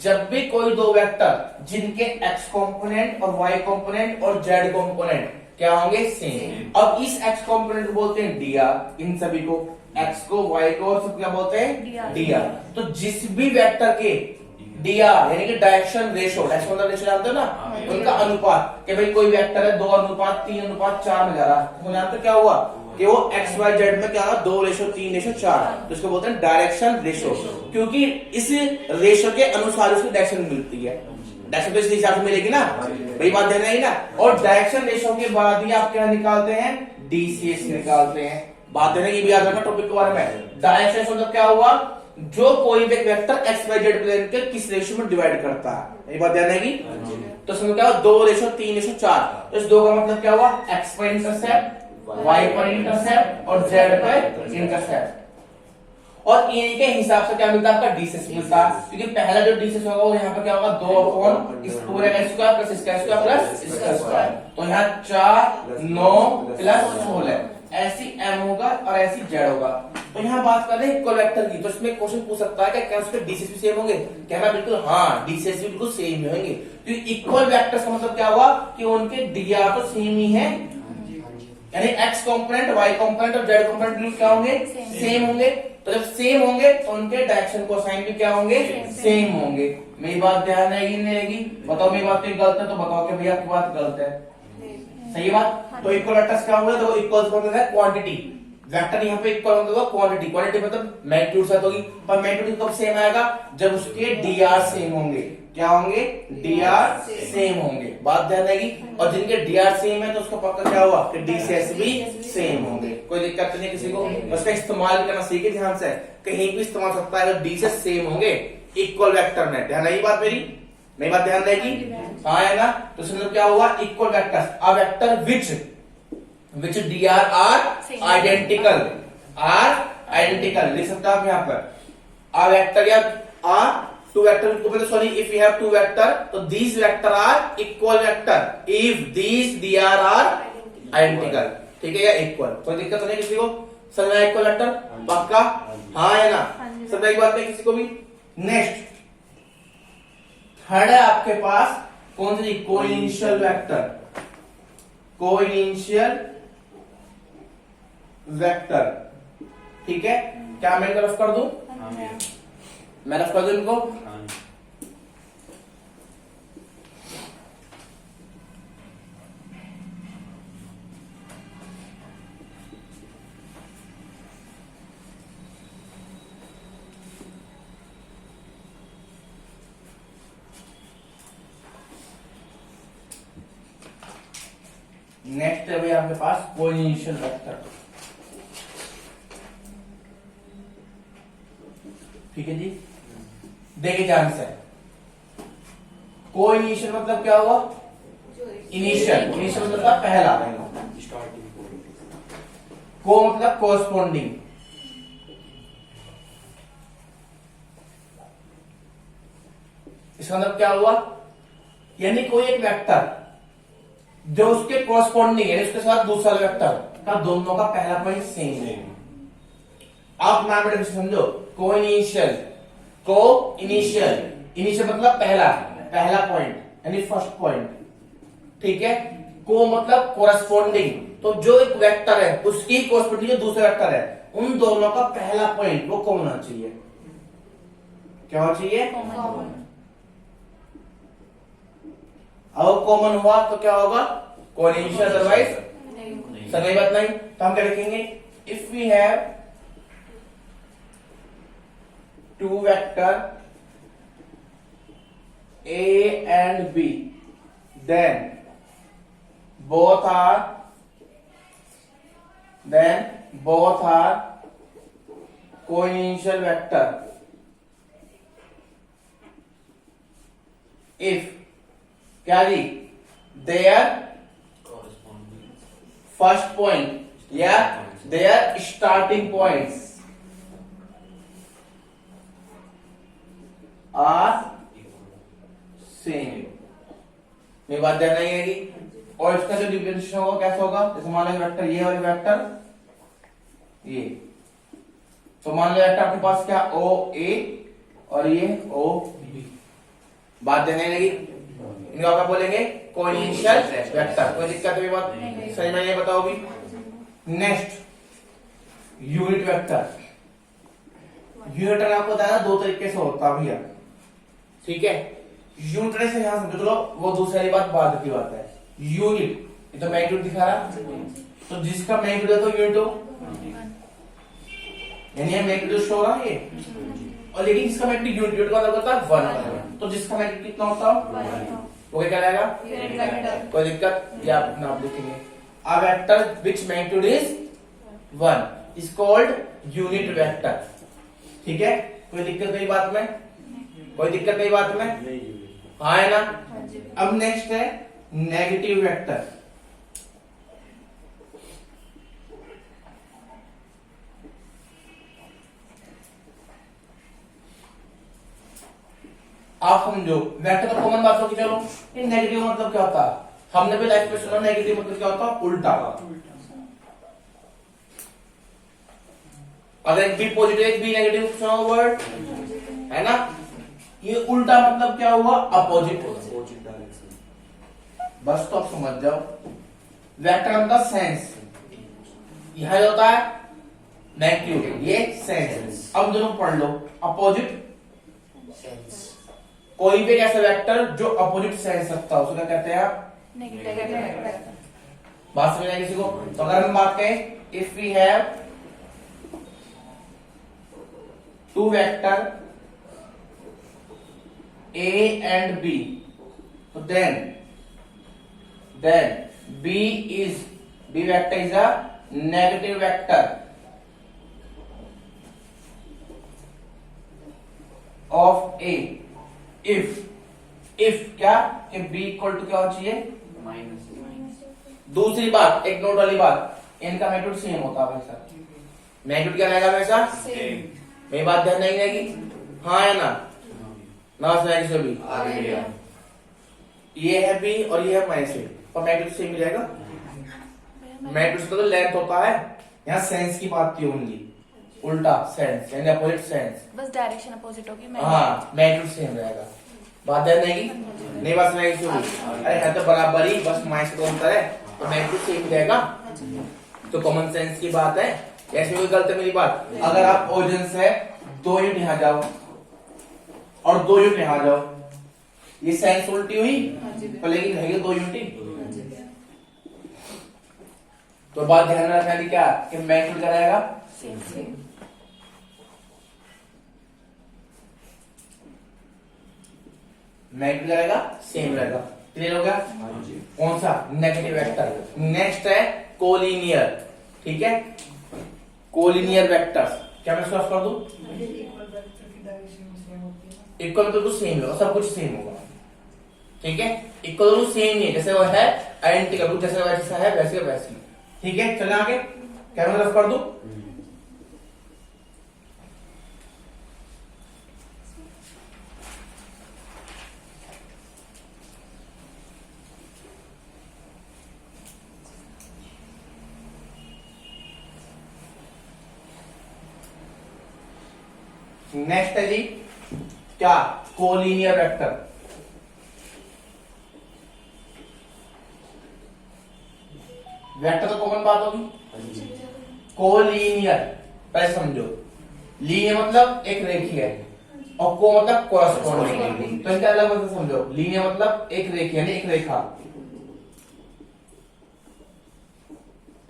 जब भी कोई दो वेक्टर जिनके एक्स कंपोनेंट और वाई कंपोनेंट और जेड कंपोनेंट क्या होंगे, सेम। अब इस एक्स कंपोनेंट को बोलते हैं डीआर, इन सभी को, एक्स को, वाई को, और सब क्या बोलते हैं, डीआर। तो जिस भी वेक्टर के डीआर यानी कि डायरेक्शन रेशो, डायरेक्शन मतलब रेशो जानते हो ना, उनका अनुपात, कि भाई कोई वेक्टर है 2:3:4 में जा रहा है, तो जानते क्या हुआ कि वो एक्स वाई जेड में क्या होगा, 2:3:4, तो इसको बोलते हैं डायरेक्शन रेशो, क्योंकि इस रेशो के अनुसार उसकी डायरेक्शन मिलती है। डायरेक्शन तो इस हिसाब से मिलेगी ना, वही बात देना है ना। और डायरेक्शन रेशो के बाद ही आप क्या निकालते हैं, डीसीएस निकालते हैं। बात देना, ये भी याद रखना टॉपिक के बारे में। डायरेक्शन मतलब क्या हुआ, जो कोई भी vector x y z plane के किस रेशियो में डिवाइड करता है, ये बात ध्यान रहेगी। तो समझ क्या हुआ, 2:3:4। तो इस दो का मतलब क्या हुआ, एक्स पर इंटरसेप्ट, वाई पर इंटरसेप्ट और जेड पर इंटरसेप्ट। और इनके हिसाब से क्या मिलता है, आपका डीसीएस मिलता है, क्योंकि पहला जो डीसीएस होगा वो यहाँ पर क्या होगा, 2 इस पूरे का स्क्वायर प्लस इसका स्क्वायर प्लस इसका स्क्वायर। तो यहाँ 4 9 प्लस 16 ऐसी एम होगा और ऐसी जेड होगा। तो यहाँ बात कर रहे हैं इक्वल वेक्टर की, तो इसमें क्वेश्चन पूछ सकता है कि क्या उसके डीसीएस भी सेम होंगे, कहना बिल्कुल हाँ, डीसीएस भी बिल्कुल सेम ही होंगे। तो इक्वल वेक्टर का मतलब क्या हुआ कि उनके डीआर तो सेम ही है, यानी एक्स कंपोनेंट, वाई कंपोनेंट और जेड कंपोनेंट क्या होंगे, सेम होंगे। तो जब सेम होंगे तो उनके डायरेक्शन कोसाइन भी क्या होंगे, सेम होंगे। मेरी बात ध्यान रहेगी नहीं रहेगी, बताओ मेरी बात कोई गलत है तो बताओ कि भैया आपकी बात गलत है, सही बात। तो इक्वल वेक्टर्स क्या होंगे, तो इक्वल मतलब है क्वांटिटी, वेक्टर यहाँ पे इक्वल मतलब क्वांटिटी, क्वांटिटी मतलब मैग्नीट्यूड से होगी, पर मैग्नीट्यूड कब सेम आएगा, जब उसके डीआर सेम होंगे। क्या होंगे, डीआर सेम होंगे, बात ध्यान रहेगी। और जिनके डीआर सेम है तो उसका पक्का क्या हुआ कि डीसीएस भी सेम होंगे। कोई दिक्कत नहीं है किसी को, उसका इस्तेमाल करना सीखे ध्यान से, कहीं भी इस्तेमाल हो सकता है अगर डीसीएस सेम होंगे इक्वल वेक्टर में। ध्यान रही बात मेरी बात ध्यान रहेगी, हाँ है ना। तो समझो क्या हुआ, equal vectors, a vector which DR are identical, लिख सकते हैं आप यहाँ पर, अ वेक्टर या two vector sorry, if we have two vector so these vector are equal vector if these dr are identical, ठीक है, या इक्वल। कोई दिक्कत नहीं किसी को, समझ में इक्वल वेक्टर पक्का, हाँ है ना, समझ एक बात नहीं किसी को भी। नेक्स्ट थर्ड है आपके पास कौन सी, कोइनिशियल वेक्टर, कोइनिशियल वेक्टर, ठीक है। क्या मैं रफ कर दूं, मैं रफ कर दूं इनको, नेक्स्ट है भाई आपके पास कोइनिशियल वेक्टर। ठीक है जी, देखिए ध्यान से, कोइनिशियल मतलब क्या हुआ? इनिशियल। इनिशियल मतलब पहला। स्टार्टिंग को मतलब कोरस्पॉन्डिंग। इसका मतलब क्या हुआ? यानी कोई एक वेक्टर जो उसके कोरस्पॉन्डिंग यानी उसके साथ दूसरा वेक्टर का दोनों का पहला पॉइंट सेम है। आप नाम बेटे समझो, को इनिशियल, को इनिशियल, इनिशियल मतलब पहला, पहला पॉइंट यानी फर्स्ट पॉइंट। ठीक है, को मतलब कोरस्पॉन्डिंग, तो जो एक वेक्टर है उसकी कोरस्पॉन्डिंग जो दूसरा वेक्टर है उन दोनों का पहला पॉइंट वो कॉमन होना चाहिए। क्या होना चाहिए? अब कॉमन हुआ तो क्या होगा? कोइनिशियल, अदरवाइज सर नहीं बात नहीं। तो हम क्या लिखेंगे? If we have two vector A and B, then both are coinitial vector if क्या जी their first point या their starting points are same. मेरी बात ध्यान नहीं आएगी। और इसका जो डिफरेंशिएशन होगा कैसा होगा? जैसे मान लो वेक्टर ये और वेक्टर ये, तो मान लो वेक्टर आपके पास क्या ओ ए और ये ओ बी। बात ध्यान नहीं लगी? इनको आप क्या बोलेंगे? कोइनिशियल वेक्टर। कोई दिक्कत है? बात सही में ये बताओ भी। Next unit vector. Unit vector आपको बताया दो तरीके से होता है भैया। ठीक है, यूनिट से यहां समझो, चलो वो दूसरी बात बाद की बात है। यूनिट ये तो मैग्नीट्यूड दिखा रहा, तो जिसका मैग्नीट्यूड है तो यूनिट हो, यानी ये मैग्नीट्यूड शो हो रहा है ये, और लेकिन जिसका मैग्नीट्यूड यूनिट का मतलब होता है 1, तो जिसका मैग्नीट्यूड कितना होता है वो क्या कहलाएगा? कोई दिक्कत? या अपना आप देखेंगे, a vector which magnitude is 1 is called unit vector. ठीक है, कोई दिक्कत नहीं बात में? कोई दिक्कत नहीं बात में? हाँ है ना? अब नेक्स्ट है नेगेटिव वेक्टर। आप समझो, वेक्टर तो कॉमन बात होगी। चलो ये नेगेटिव मतलब क्या होता है? हमने भी लाइफ में सुना नेगेटिव मतलब क्या होता है? उल्टा। अगर एक बी पॉजिटिव एक बी नेगेटिव सुना वर्ड है ना? ये उल्टा मतलब क्या हुआ? Opposite direction. बस तो आप समझ जाओ, वेक्टर का सेंस यह होता है नेगेटिव, ये सेंस। अब दोनों पढ़ लो, अपोजिट सेंस। कोई भी ऐसा वेक्टर जो अपोजिट सेंस रखता है उसको क्या कहते हैं आप? Negative vector. बात समझ आई किसी को? तो अगर हम बात करें, if we have two vector A and B, so then B vector is a negative vector of A if क्या कि B इक्वल टू क्या होना चाहिए? माइनस। दूसरी बात, एक नोट वाली बात, इनका मैग्नीट्यूड सेम होता है हमेशा। मैग्नीट्यूड क्या रहेगा हमेशा? सेम। मेरी बात ध्यान नहीं रहेगी? हाँ है ना? ना से भी ये है बी और ये है माइनस ए, और मैग्नीट्यूड सेम मिल जाएगा। मैग्नीट्यूड तो लेंथ होता है, यहाँ सेंस की बात की होंगी, उल्टा सेंस यानी अपोजिट सेंस, बस डायरेक्शन अपोजिट होगी। हाँ मैग्नीट्यूड सेम रहेगा। बात ध्यान नहीं? नहीं बात सुनाई किसी को? अरे है तो बराबर ही, बस माइनस का अंतर है, तो मैग्नीट्यूड सेम रहेगा। तो कॉमन सेंस की बात है, ऐसे कोई गलत है मेरी बात? अगर आप ओरिजिन से 2 यूनिट यहाँ जाओ और 2 यूनिट यहाँ जाओ, ये सेंस उल्टी हुई, तो लेकिन है 2 यूनिट। तो बात ध्यान में रखना क्या कि मैग्नीट्यूड क्या रहेगा? मैग्नीट्यूड क्या रहेगा? सेम रहेगा। क्लियर हो गया? हाँ जी। कौन सा? Negative vector. नेक्स्ट है कोलिनियर, ठीक है, कोलिनियर वेक्टर्स। क्या मैं सॉल्व कर दूं? इक्वल टू सेम होगा, सब कुछ सेम होगा, ठीक है, इक्वल टू सेम ही है, जैसे वो है आइडेंटिकल, जैसे वैसा है वैसे वैसी, ठीक है। चलो आगे, क्या मैं सॉल्व कर दूं? नेक्स्ट है जी क्या? Collinear vector. वेक्टर तो कॉमन बात होगी। कोलिनियर पहले समझो, लीनियर मतलब एक रेखीय है और को मतलब कॉरस्पॉन्डिंग, तो इनका अलग मतलब समझो। लीनियर मतलब एक रेखीय यानी एक रेखा,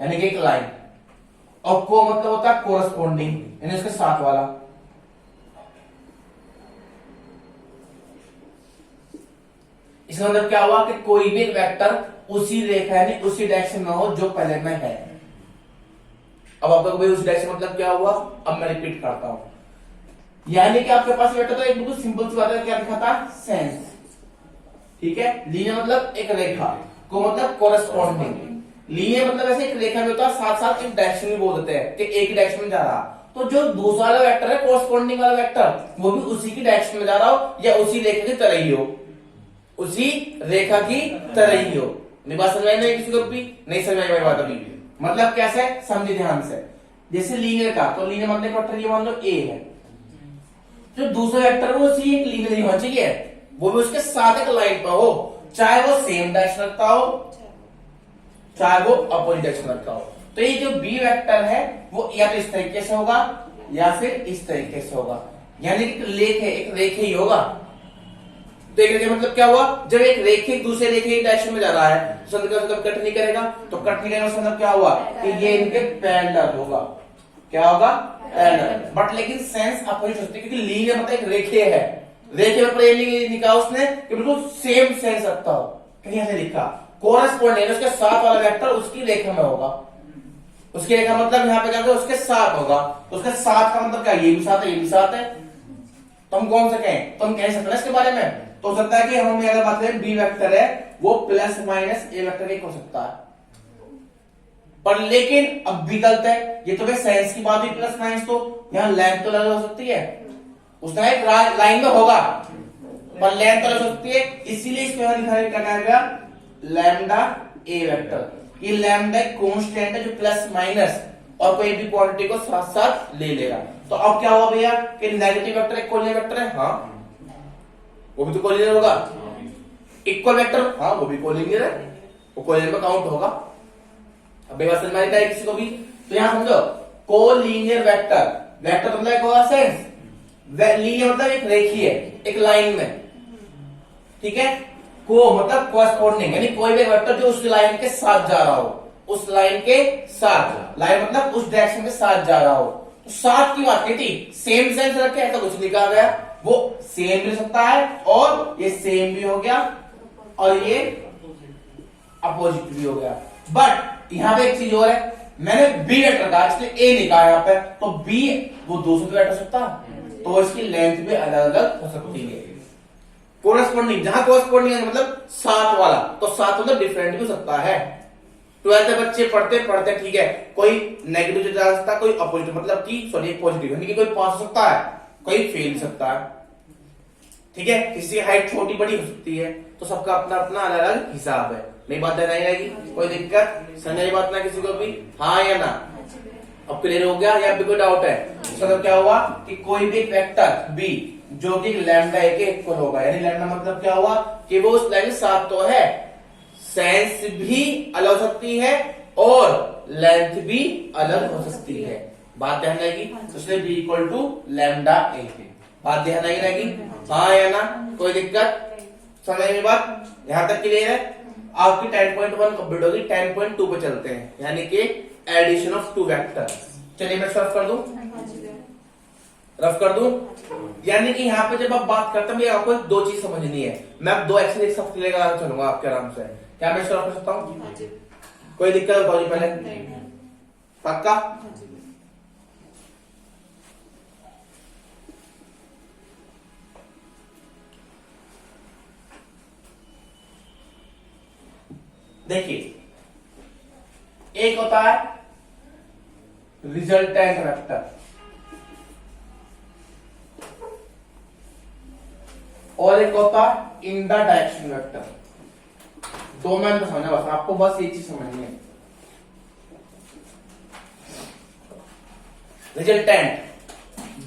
यानी कि एक लाइन, और को मतलब होता है कोरस्पॉन्डिंग यानी उसके साथ वाला। इसका मतलब क्या हुआ कि कोई भी वेक्टर उसी रेखा यानी उसी डायरेक्शन में हो जो पहले में है। अब आपका भाई उसी डायरेक्शन मतलब क्या हुआ? अब मैं रिपीट करता हूं, यानी कि आपके पास वेक्टर तो एक बिल्कुल सिंपल सी बात है, क्या दिखाता है? सेंस, ठीक है। लीनियर मतलब एक रेखा, को मतलब कोरस्पॉन्डिंग। लीनियर मतलब ऐसे एक रेखा में होता है, साथ साथ एक डायरेक्शन भी बोल देते हैं कि एक डायरेक्शन में जा रहा। तो जो दूसरा वाला वेक्टर है कोरस्पॉन्डिंग वाला वेक्टर, वो भी उसी की डायरेक्शन में जा रहा हो या उसी रेखा की तरह ही हो, उसी रेखा की तरह ही हो। मेरी बात समझ में किसी को भी नहीं समझ में बात अभी? मतलब कैसे? समझे ध्यान से। जैसे लीनियर का, तो लीनियर मतलब वेक्टर ये मान लो ए है, जो दूसरा वेक्टर वो उसी एक लीनियर ही होना चाहिए, वो भी उसके साथ एक लाइन पर हो, चाहे वो सेम डायरेक्शन रखता हो चाहे वो अपोजिट डायरेक्शन रखता हो। तो ये जो बी वेक्टर है वो या तो इस तरीके से होगा या फिर इस तरीके से होगा, यानी कि एक रेखे ही होगा। तो एक रेखे मतलब क्या हुआ? जब एक रेखे दूसरे रेखे की डायरेक्शन में जा रहा है तो मतलब कट नहीं करेगा, तो कट नहीं करेगा मतलब क्या हुआ कि ये इनके पैरेलल होगा। क्या होगा? पैरेलल। बट लेकिन सेंस अपोजिट होती है, क्योंकि लीनियर मतलब एक रेखे है, रेखे पर ये लिखा उसने कि बिल्कुल सेम सेंस रखता हो, कहीं ऐसे लिखा कोरस्पॉन्डिंग, उसके साथ वाला वेक्टर उसकी रेखा में होगा। उसकी रेखा मतलब यहाँ पे क्या होगा? उसके साथ होगा। तो उसके साथ का मतलब क्या? ये भी साथ है, ये भी साथ है, तो हम कौन सा कहें? तो हम कह सकते हैं इसके बारे में। तो हो सकता है कि हम अगर बात करें बी वेक्टर है वो प्लस माइनस ए वेक्टर एक हो सकता है, पर लेकिन अब भी गलत है। ये तो भाई साइंस की बात हुई, प्लस माइनस, तो यहाँ लेंथ तो अलग हो सकती है, उसने एक लाइन में होगा पर लेंथ तो अलग हो सकती है, इसीलिए इसमें लिखा गया लैम्डा ए वेक्टर। ये लैम्डा एक कांस्टेंट है जो प्लस माइनस और कोई भी क्वांटिटी को साथ साथ ले लेगा। तो अब क्या हुआ भैया कि नेगेटिव वेक्टर एक कोलिनियर वेक्टर है, हाँ वो भी तो कोलिनियर होगा। इक्वल वेक्टर, हाँ वो भी कोलिनियर है, वो कोलिनियर में काउंट होगा। अब बात समझ में आता है किसी को भी? तो यहां समझो, कोलिनियर वेक्टर, वेक्टर मतलब होगा सेंस, लीनियर मतलब एक रेखीय एक लाइन में, ठीक है। को मतलब कोरस्पॉन्डिंग, यानी कोई भी वेक्टर जो उस लाइन के साथ जा रहा हो, उस लाइन के साथ, लाइन मतलब उस डायरेक्शन के साथ जा रहा हो। तो साथ की बात की थी, सेम सेंस रखे ऐसा कुछ लिखा गया, वो सेम भी हो सकता है और ये सेम भी हो गया और ये अपोजिट भी हो गया। बट यहां पे एक चीज और है, मैंने बी वेक्टर कहा इसलिए ए लिखा है यहाँ पे, तो बी वो दूसरे पे बैठ सकता है, तो इसकी लेंथ भी अलग अलग हो सकती है। कोरस्पॉन्डिंग, जहां कोरस्पॉन्डिंग मतलब साथ वाला, तो साथ मतलब डिफरेंट भी हो सकता है। 12th के बच्चे पढ़ते पढ़ते ठीक है, कोई नेगेटिव जा सकता है, कोई अपोजिट मतलब कि सॉरी पॉजिटिव, यानी कि कोई पास हो सकता है कोई फेल सकता है, ठीक है। किसी की हाइट छोटी बड़ी हो सकती है, तो सबका अपना अपना अलग अलग हिसाब है। नहीं बात नहीं रहेगी, कोई दिक्कत समझ बात ना किसी को भी, हाँ या ना? अब क्लियर हो गया या भी कोई डाउट है? मतलब क्या हुआ कि कोई भी वेक्टर बी जो कि लैम्डा ए के इक्वल होगा, यानी लैम्डा मतलब क्या हुआ कि वो उस लाइन के साथ तो है, सेंस भी अलग हो सकती है और लेंथ भी अलग हो सकती है। बात ध्यान रहेगी, इसलिए बी इक्वल टू लैम्डा ए है। बात ध्यान नहीं रहेगी, हाँ या ना? कोई दिक्कत समझ में बात? यहां तक क्लियर है? आपकी 10.1 कंप्लीट होगी, 10.2 पे चलते हैं, यानी कि एडिशन ऑफ टू वेक्टर। चलिए मैं सॉल्व कर दूं। रफ कर दूं? यानी कि यहाँ पे जब आप बात करते हैं, आपको दो चीज समझनी है। मैं अब दो एक्शन एक साथ लेकर चलूंगा आपके आराम से। क्या मैं इसको रफ कर सकता हूँ? हाँ जी। कोई दिक्कत बताओ जी पहले। नहीं है। पक्का? हाँ जी। देखिए, एक होता है रिजल्टेंट वेक्टर और एक होता है इन द डायरेक्शन वेक्टर। दो मैं तो समझा, बस आपको बस ये चीज समझनी है। रिजल्टेंट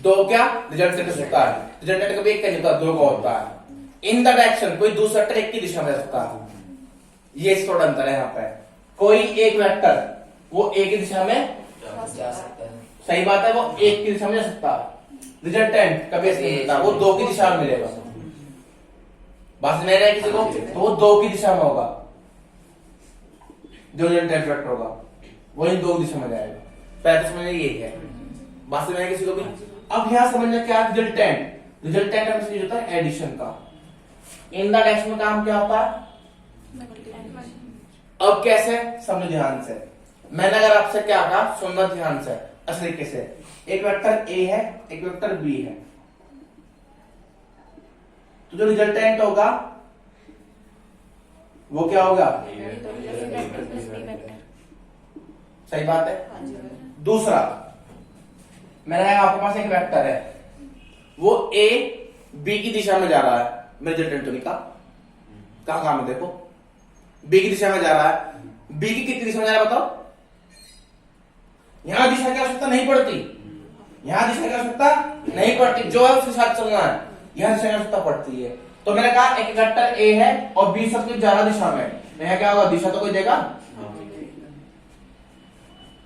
दो, क्या रिजल्टेंट होता है? रिजल्टेंट कभी एक का नहीं होता, दो का होता है। इन द डायरेक्शन कोई दूसरा वेक्टर एक की दिशा में जा सकता है। ये थोड़ा अंतर है यहाँ पे। कोई एक वेक्टर वो एक ही दिशा में जा सकता है। सही बात है, वो एक की दिशा में जा सकता है। रिजल्टेंट कभी ऐसे नहीं होता, वो दो की दिशा में मिलेगा। बात समझ रहे हैं किसी को? तो वो दो की दिशा में होगा, जो रिजल्टेंट वेक्टर होगा वही दो की दिशा में जाएगा। पहले तो समझना यही है। बात समझ रहे हैं किसी को भी? अब यहां समझना क्या है रिजल्टेंट। रिजल्टेंट का मतलब होता है एडिशन का। इन द डायरेक्शन में काम क्या होता है? अब कैसे? समझो ध्यान से। मैंने अगर आपसे क्या कहा, सुनना ध्यान से इस तरीके से। एक वेक्टर ए है, एक वेक्टर बी है, तो जो रिजल्टेंट होगा वो क्या होगा? सही बात है। हाँ जी। दूसरा, मैंने आपके पास एक वेक्टर है, वो ए बी की दिशा में जा रहा है। मैं रिजल्टेंट तो लिखा, कहां काम है देखो, बी की दिशा में जा रहा है। बी की कितनी दिशा में जा रहा है बताओ? यहां दिशा की आवश्यकता नहीं पड़ती, यहां दिशा की आवश्यकता नहीं पड़ती, जो है उसके साथ चलना है। यहां दिशा की आवश्यकता पड़ती है। तो मैंने कहा एक वेक्टर ए है और बी सबसे ज्यादा दिशा में, यहां क्या होगा? दिशा तो कोई देगा,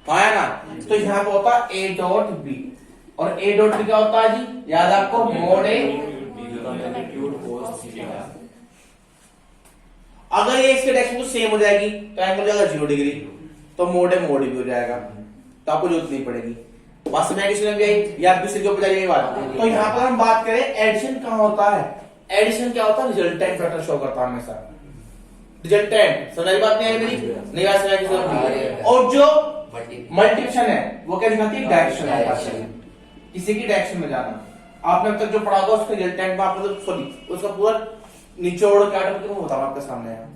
आया ना? तो यहां पे होता है ए डॉट बी, और ए डॉट बी क्या होता है जी? याद आपको, मोड ए। अगर ये इसके डायरेक्शन सेम हो जाएगी तो एंगल हो जाएगा 0 डिग्री, तो मोड है मोड भी हो जाएगा, तो आपको जरूरत नहीं पड़ेगी। बात समझ किसी ने भी आई या दूसरे के ऊपर जाएगी बात? तो यहाँ पर हम बात करें एडिशन कहां होता है। एडिशन क्या होता है? रिजल्टेंट वेक्टर शो करता है हमेशा। रिजल्टेंट समझ बात नहीं आई मेरी? नहीं बात समझ किसी को? और जो मल्टीप्लिकेशन है वो क्या दिखाती है? डायरेक्शन, किसी की डायरेक्शन में जाना। आपने अब तक जो पढ़ा होगा उसका रिजल्टेंट में आपको सॉरी उसका पूरा निचोड़ क्या होता है आपके सामने है।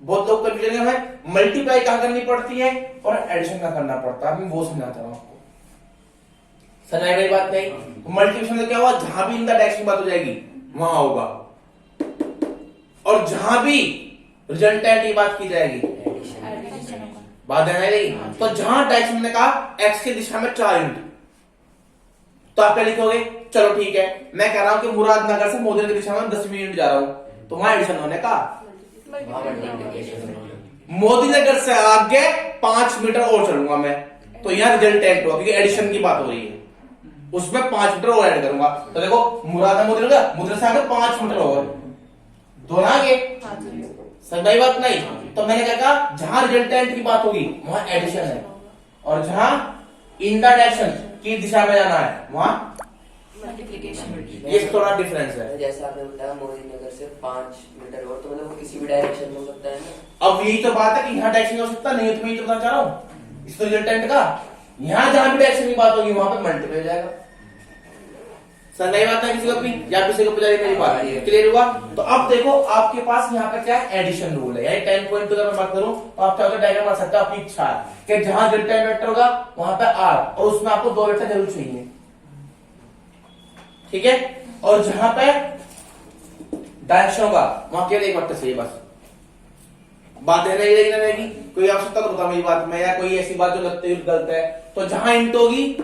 बहुत लोग कंफ्यूजन है, मल्टीप्लाई कहां करनी पड़ती है और एडिशन कहां करना पड़ता है। मैं वो समझाता हूं आपको, समझ आई बात? नहीं, मल्टीप्लिकेशन में क्या हुआ? जहां भी इन द डायरेक्शन बात हो जाएगी वहां होगा, और जहां भी रिजल्टेंट की बात की जाएगी बात ध्यान आई। तो जहां डायरेक्शन ने कहा एक्स की दिशा में 4 यूनिट, तो आप क्या लिखोगे? चलो ठीक है, मैं कह रहा हूं कि मुरादनगर से मोदी की दिशा में 10 यूनिट जा रहा हूं, तो वहां एडिशन होने का। मोदी नगर से आगे 5 मीटर और चलूंगा मैं, तो यहाँ रिजल्टेंट होगा, क्योंकि एडिशन की बात हो रही है, उसमें 5 मीटर और ऐड करूंगा। तो देखो मुरादा मोदी नगर से आगे 5 मीटर और दोनों आगे। समझ बात नहीं? तो मैंने क्या कहा, जहां रिजल्टेंट की बात होगी वहां एडिशन है, और जहां इन द डायरेक्शन की दिशा में जाना है वहां मल्टीप्लिकेशन। ये थोड़ा डिफरेंस है। जैसे आपने बताया मोदी नगर से 5 मीटर और, तो मतलब वो किसी भी डायरेक्शन में हो सकता है ना। अब यही तो बात है कि यहाँ डायरेक्शन हो सकता नहीं है, तो मैं ये तो बताना चाह रहा हूँ इस रिजल्टेंट का। यहाँ जहां भी डायरेक्शन की बात होगी वहां पे मल्टीप्लाई हो जाएगा। सर नहीं बात है किसी को भी, या किसी को पूछा मेरी बात क्लियर हुआ? तो अब देखो आपके पास यहाँ पे क्या है? एडिशन रूल है। यानी 10.2 अगर मैं बात करूं तो आप चाहो तो डायग्राम बना सकते हो, आपकी इच्छा है कि जहां रिजल्टेंट वेक्टर होगा वहां पे आर, और उसमें आपको 2 वेक्टर जरूर चाहिए, ठीक है? और जहां पे डायरेक्शन होगा वहां केवल एक वेक्टर चाहिए बस। बात है नहीं रहेगी? कोई आवश्यकता तो बता मेरी बात में, या कोई ऐसी बात जो लगती है गलत है? तो जहां इंट होगी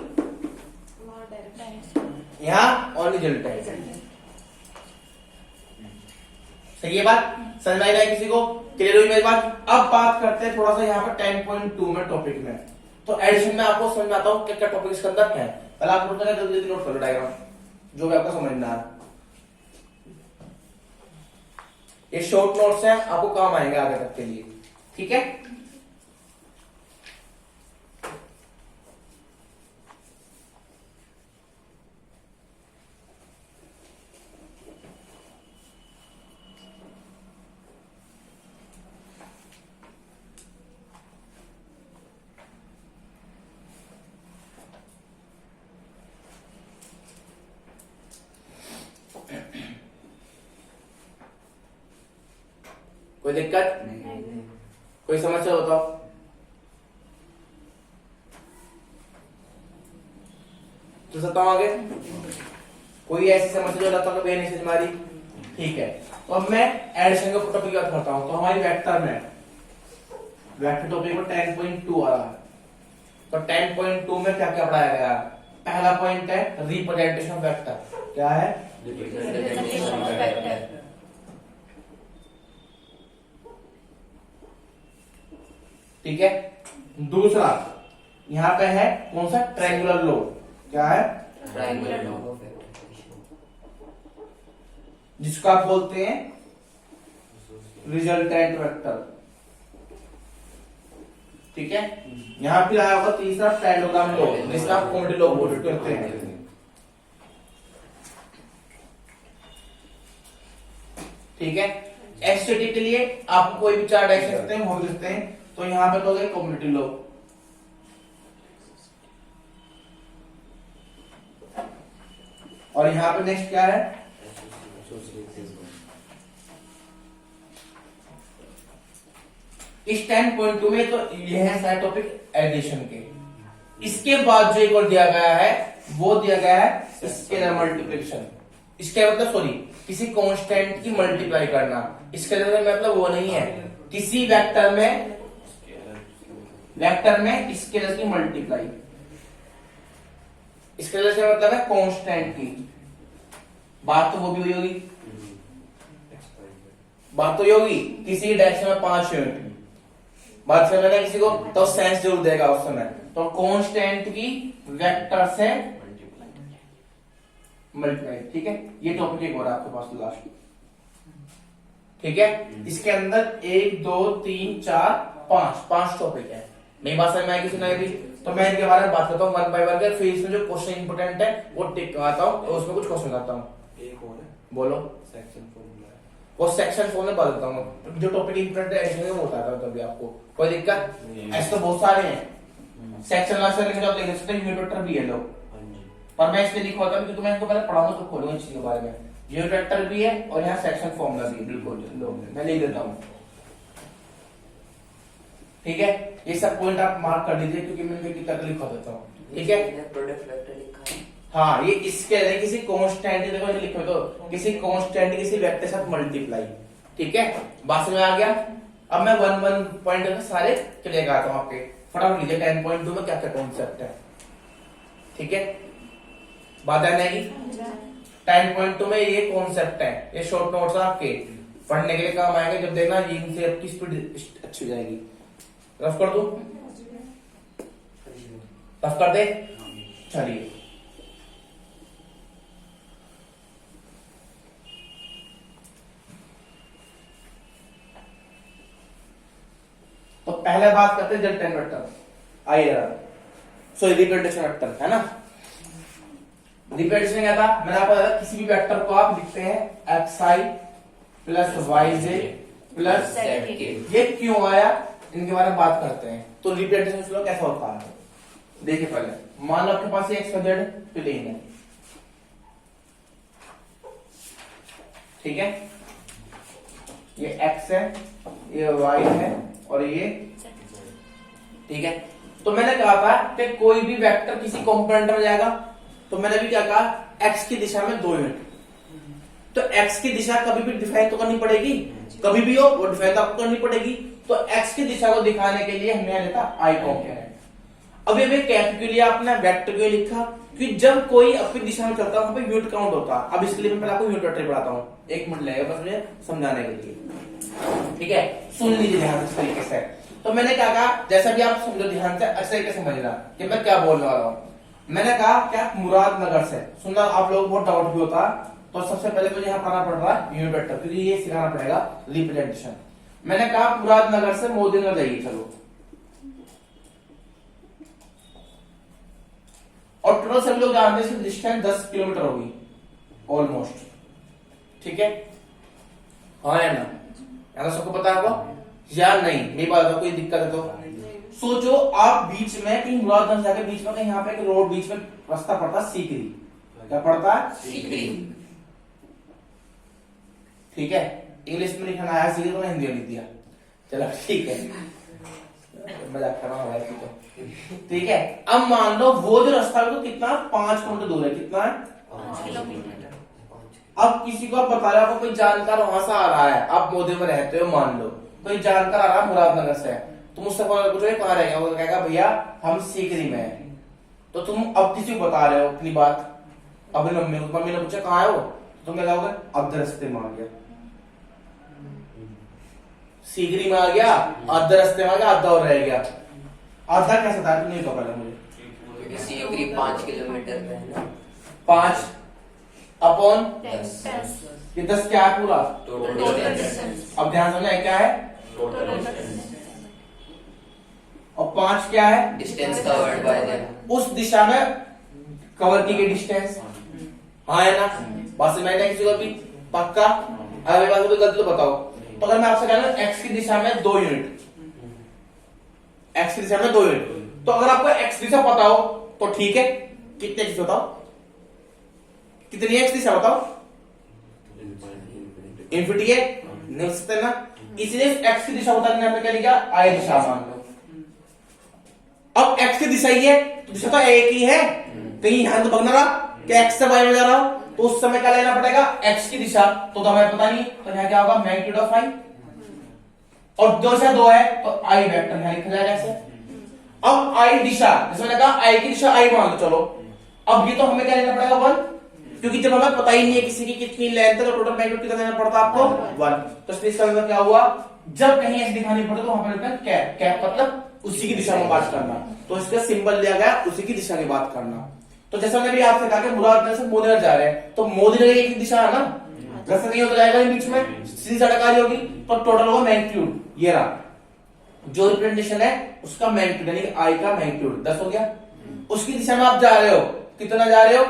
यहाँ और रिजल्टेंट। सही है बात? समझ में आई किसी को? क्लियर हुई मेरी बात? अब बात करते हैं थोड़ा सा यहाँ पर 10.2 में टॉपिक में। तो एडिशन में आपको समझ में आता हूँ क्या क्या टॉपिक इसके अंदर क्या है। पहले आप नोट करें, जल्दी नोट कर लो डायग्राम जो भी आपको समझना है। ये शॉर्ट नोट्स हैं, आपको काम आएंगे आगे तक के लिए, ठीक है? कोई दिक्कत? नहीं। कोई समस्या बताओ? तो बताओ आगे कोई ऐसी समस्या जो लगता है कि नहीं समझ मारी? ठीक है, तो अब मैं एडिशन का टॉपिक याद करता हूं। तो हमारी वेक्टर में वेक्टर टॉपिक में 10.2 आ रहा है। तो 10.2 में क्या क्या पढ़ाया गया? पहला पॉइंट है रिप्रेजेंटेशन ऑफ वेक्टर। क्या है? Representation of vector. ठीक है। दूसरा यहां पे है कौन सा? Triangular law. क्या है? ट्रायंगुलर लॉ ऑफ वेक्टर, जिसको आप बोलते हैं रिजल्टेंट वेक्टर। ठीक है। यहां फिर आया होगा तीसरा पैरेललोग्राम लॉ, जिसका आप कॉमेडी लॉ बोल करते हैं। ठीक है। एसटीटी के लिए आप कोई भी चार डायरेक्शन सकते हैं, हम लिखते हैं। तो यहां पे तो हो गया कॉमेडी लॉ। और यहां पे नेक्स्ट क्या है? इस 10.2 में तो ये है सारे टॉपिक एडिशन के। इसके बाद जो एक और दिया गया है वो दिया गया है स्केलर मल्टीप्लिकेशन। इसके मतलब सॉरी किसी कांस्टेंट की मल्टीप्लाई करना। स्केलर में मतलब वो नहीं है, किसी वेक्टर में स्केलर की मल्टीप्लाई। स्केलर से मतलब है कांस्टेंट की। बात तो वो भी हुई होगी, बात तो ये होगी किसी डायरेक्शन में 5 यूनिट बात समझ में किसी को तो सेंस जरूर देगा उस समय। तो कांस्टेंट की वेक्टर से मल्टीप्लाई। ठीक है, ये टॉपिक एक और आपके पास लास्ट। ठीक है, इसके अंदर 1 2 3 4 5 टॉपिक है। मेरी बात समझ में आएगी? सुनाई दी? तो मैं इनके बारे में बात करता हूँ वन बाय वन। फिर इसमें जो क्वेश्चन इंपोर्टेंट है वो टिक करवाता हूँ, उसमें कुछ क्वेश्चन बताता हूँ। एक और है बोलो। सेक्शन फॉर्मूला है। वो सेक्शन फोन में बता देता हूँ, जो टॉपिक इंपोर्टेंट है ऐसे में वो बताता हूँ तभी आपको। कोई दिक्कत? ऐसे तो बहुत सारे हैं सेक्शन लास्ट में आप देख सकते हैं। यूनिट वेक्टर भी है लो, हाँ जी। पर मैं इसलिए लिखा होता है क्योंकि मैं इनको पहले पढ़ाऊंगा तो खोलूंगा इस चीज के बारे में। यूनिट वेक्टर भी है और यहाँ सेक्शन फॉर्मूला भी है। बिल्कुल लो, मैं लिख देता हूँ। ठीक है, ये सब पॉइंट आप मार्क कर दीजिए क्योंकि मैं कितना लिखा देता हूँ। ठीक है, प्रोडक्ट वेक्टर लिखा है। हाँ, ये इसके लिए किसी कांस्टेंट देखो लिखे तो किसी कांस्टेंट किसी वेक्टर के साथ मल्टीप्लाई। ठीक है, बात में आ गया। अब मैं वन वन पॉइंट सारे क्लियर कराता हूँ आपके। फटाफट लीजिए 10.2 में क्या क्या कॉन्सेप्ट है। ठीक है, बात है नहीं? 10.2 में ये कॉन्सेप्ट है, ये शॉर्ट नोट्स आपके पढ़ने के लिए काम आएंगे। जब देखना इनसे आपकी स्पीड अच्छी हो जाएगी। रफ कर दूं? रफ कर दे? चलिए, तो पहले बात करते हैं रिजल्टेंट वेक्टर। आइए जरा, सो रिप्रेजेंटेशन वेक्टर है ना। रिप्रेजेंटेशन क्या था? मैंने आपको बताया किसी भी वेक्टर को आप लिखते हैं xi plus yj plus Z के। ये क्यों आया इनके बारे में बात करते हैं। तो रिप्रेजेंटेशन कैसा होता है देखिए। पहले मान लो आपके पास एक XYZ प्लेन है। ठीक है, ये x है, ये y है और ये। ठीक है, तो मैंने कहा था कि कोई भी वेक्टर किसी कंपोनेंट में जाएगा। तो मैंने भी क्या कहा, x की दिशा में 2 यूनिट। तो x की दिशा कभी भी डिफाइन तो करनी पड़ेगी, कभी भी हो वो डिफाइन तो आपको करनी पड़ेगी। तो x की दिशा को दिखाने के लिए हमने लिखा i कॉम्पोनेंट। अब ये कैप के लिए आपने वेक्टर क्यों लिखा? कि जब कोई अपनी दिशा में चलता है वहां पे यूनिट काउंट होता है। अब इसके लिए मैं पहले आपको यूनिट वेक्टर पढ़ाता हूँ, 1 मिनट लगेगा बस मुझे समझाने के लिए। ठीक है, सुन लीजिए ध्यान से इस तरीके से। तो मैंने क्या कहा, जैसा भी आप समझो ध्यान से, अच्छे तरीके से समझना कि मैं क्या बोलने वाला हूँ। मैंने कहा क्या मुरादनगर से सुनना आप लोग बहुत डाउट भी होता है। तो सबसे पहले मुझे यहाँ पढ़ना पड़ रहा है यूनिट वेक्टर, क्योंकि ये सिखाना पड़ेगा रिप्रेजेंटेशन। मैंने कहा मुरादनगर से मोदीनगर जाइए चलो, और टोटल सभी लोग जानते हैं इसकी डिस्टेंस 10 किलोमीटर होगी ऑलमोस्ट। ठीक है, हाँ या ना? यार सबको पता है वो या नहीं? मेरी बात कोई दिक्कत है तो सोचो आप बीच में कहीं मुरादनगर जाके बीच में कहीं यहाँ पे एक रोड बीच में रास्ता पड़ता है सीकरी। क्या पड़ता है? सीकरी। ठीक है, इंग्लिश में लिखना आया सीधे, तो मैं हिंदी में लिख दिया। चलो ठीक है, मजाक कर रहा हूँ भाई, ठीक है। अब मान लो वो जो रास्ता है वो कितना 5 किलोमीटर दूर है, कितना है 5 किलोमीटर। अब किसी को आप बता रहे हो, आपको कोई जानकार वहां से आ रहा है, आप मोदी में रहते हो, मान लो कोई जानकार आ रहा है मुरादनगर से, तुम उससे पूछोगे कहाँ रहेगा, वो कहेगा भैया हम सीकरी में हैं। तो तुम अब किसी को बता रहे हो अपनी बात, अपनी मम्मी को, मम्मी ने पूछा कहाँ है वो, तुम क्या कहोगे अद्धे रास्ते में आ गया, सीकरी में आ गया, आधे रास्ते में आ गया, आधा और रह गया। आधा कैसे था नहीं पता मुझे, क्योंकि सीकरी 5 किलोमीटर पे है ना। 5 अपॉन 10 ये 10 क्या है पूरा, टोटल टोटल डिस्टेंस। डिस्टेंस। अब ध्यान समझना क्या है, टोटल डिस्टेंस। और 5 क्या है, डिस्टेंस कवर्ड बाय द उस दिशा में कवर की गई डिस्टेंस। हाँ है ना, बात समझ में किसी को भी पक्का। अगर बात को गलत तो बताओ। तो अगर मैं आपसे कह रहा हूं एक्स की दिशा में 2 यूनिट, एक्स की दिशा में 2 यूनिट, तो अगर आपको एक्स दिशा पता हो तो ठीक है, कितने एक्स बताओ, कितनी एक्स दिशा बताओ, इन्फिनिटी है, नहीं सकते ना, इसलिए एक्स की दिशा बताने हमने क्या लिखा, आई दिशा मान लो। अब एक्स की दिशा ही है तो दिशा तो एक ही है, कहीं यहां तो भगना रहा कि एक्स से वाई में जा रहा हो, तो उस समय क्या लेना पड़ेगा, एक्स की दिशा, तो हमें पता नहीं, तो यहाँ क्या होगा मैग्नीट्यूड ऑफ आई, और 2 से 2 है तो आई वेक्टर यहां लिखा जाएगा ऐसे। अब आई दिशा, जैसे मैंने कहा आई की दिशा आई मान लो, चलो अब ये तो हमें क्या लेना पड़ेगा 1, क्योंकि जब हमें पता ही नहीं है किसी की कितनी लेंथ है तो टोटल मैग्नीट्यूड कितना लेना पड़ता आपको 1। तो इसका मतलब क्या हुआ, जब कहीं ऐसे दिखानी पड़े तो वहां पर लिखना कैप, कैप मतलब उसी की दिशा में बात करना, तो इसका सिंबल लिया गया उसी की दिशा की बात करना। तो जैसा मैंने भी आपसे कहा कि मुरादनगर से मोदीनगर जा रहे हैं, तो मोदीनगर एक दिशा है ना, रास्ता नहीं होता जाएगा बीच में, सीधी सड़क आ रही होगी, तो टोटल होगा मैग्नीट्यूड, ये रहा जो रिप्रेजेंटेशन है उसका मैग्नीट्यूड, यानी आई का मैग्नीट्यूड 10 हो गया। उसकी दिशा में आप जा रहे हो, कितना जा रहे हो,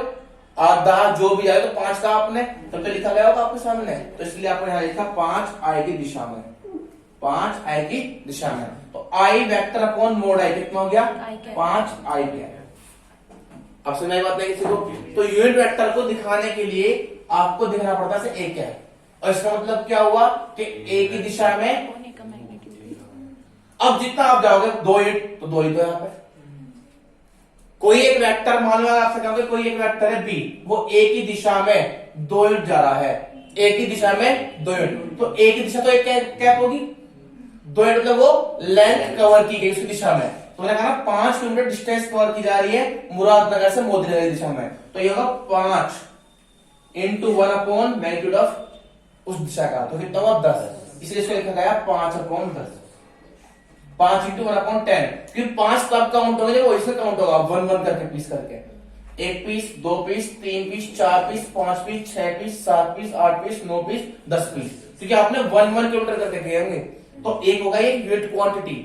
आधा, जो भी जाए तो 5 का आपने तब तो लिखा गया होगा आपके सामने, तो इसलिए आपने यहाँ लिखा 5 आई की दिशा में, 5 आई की दिशा में, तो आई वेक्टर अपॉन मोड आई कितना हो गया, 5 आई गया। अब समझ बात नहीं किसी को, तो यूनिट वेक्टर को दिखाने के लिए आपको दिखना पड़ता है ए क्या है, और इसका मतलब क्या हुआ कि ए की दिशा में कोने का मैग्नीट्यूड। अब जितना आप जाओगे 2 यूनिट, तो 2 ही तो यहाँ पे कोई एक वेक्टर, मान लो आपसे कहोगे कोई एक वेक्टर है बी, वो ए की दिशा में 2 यूनिट जा रहा है, ए की दिशा में 2 यूनिट, तो ए की दिशा तो एक कैप होगी, 2 यूनिट मतलब वो लेंथ कवर की गई उसकी दिशा में, तो मैंने कहा 5 किलोमीटर डिस्टेंस कवर की जा रही है मुरादनगर से मोदीनगर की दिशा में, तो ये होगा 5 इंटू 1 अपॉन मैग्नीट्यूड ऑफ उस दिशा का, तो कितना हुआ 10, इसलिए इसको लिखा गया 5 अपॉन 10, 5 इंटू 1 अपॉन 10, क्योंकि 5 तब काउंट होगा जब इसमें काउंट होगा 1 1 करके पीस करके, 1 piece, 2 piece, 3 piece, 4 piece, 5 piece, 6 piece, 7 piece, 8 piece, 9 piece, 10 piece, क्योंकि आपने 1 1 किलोमीटर करके किए होंगे, तो एक होगा ये यूनिट क्वांटिटी,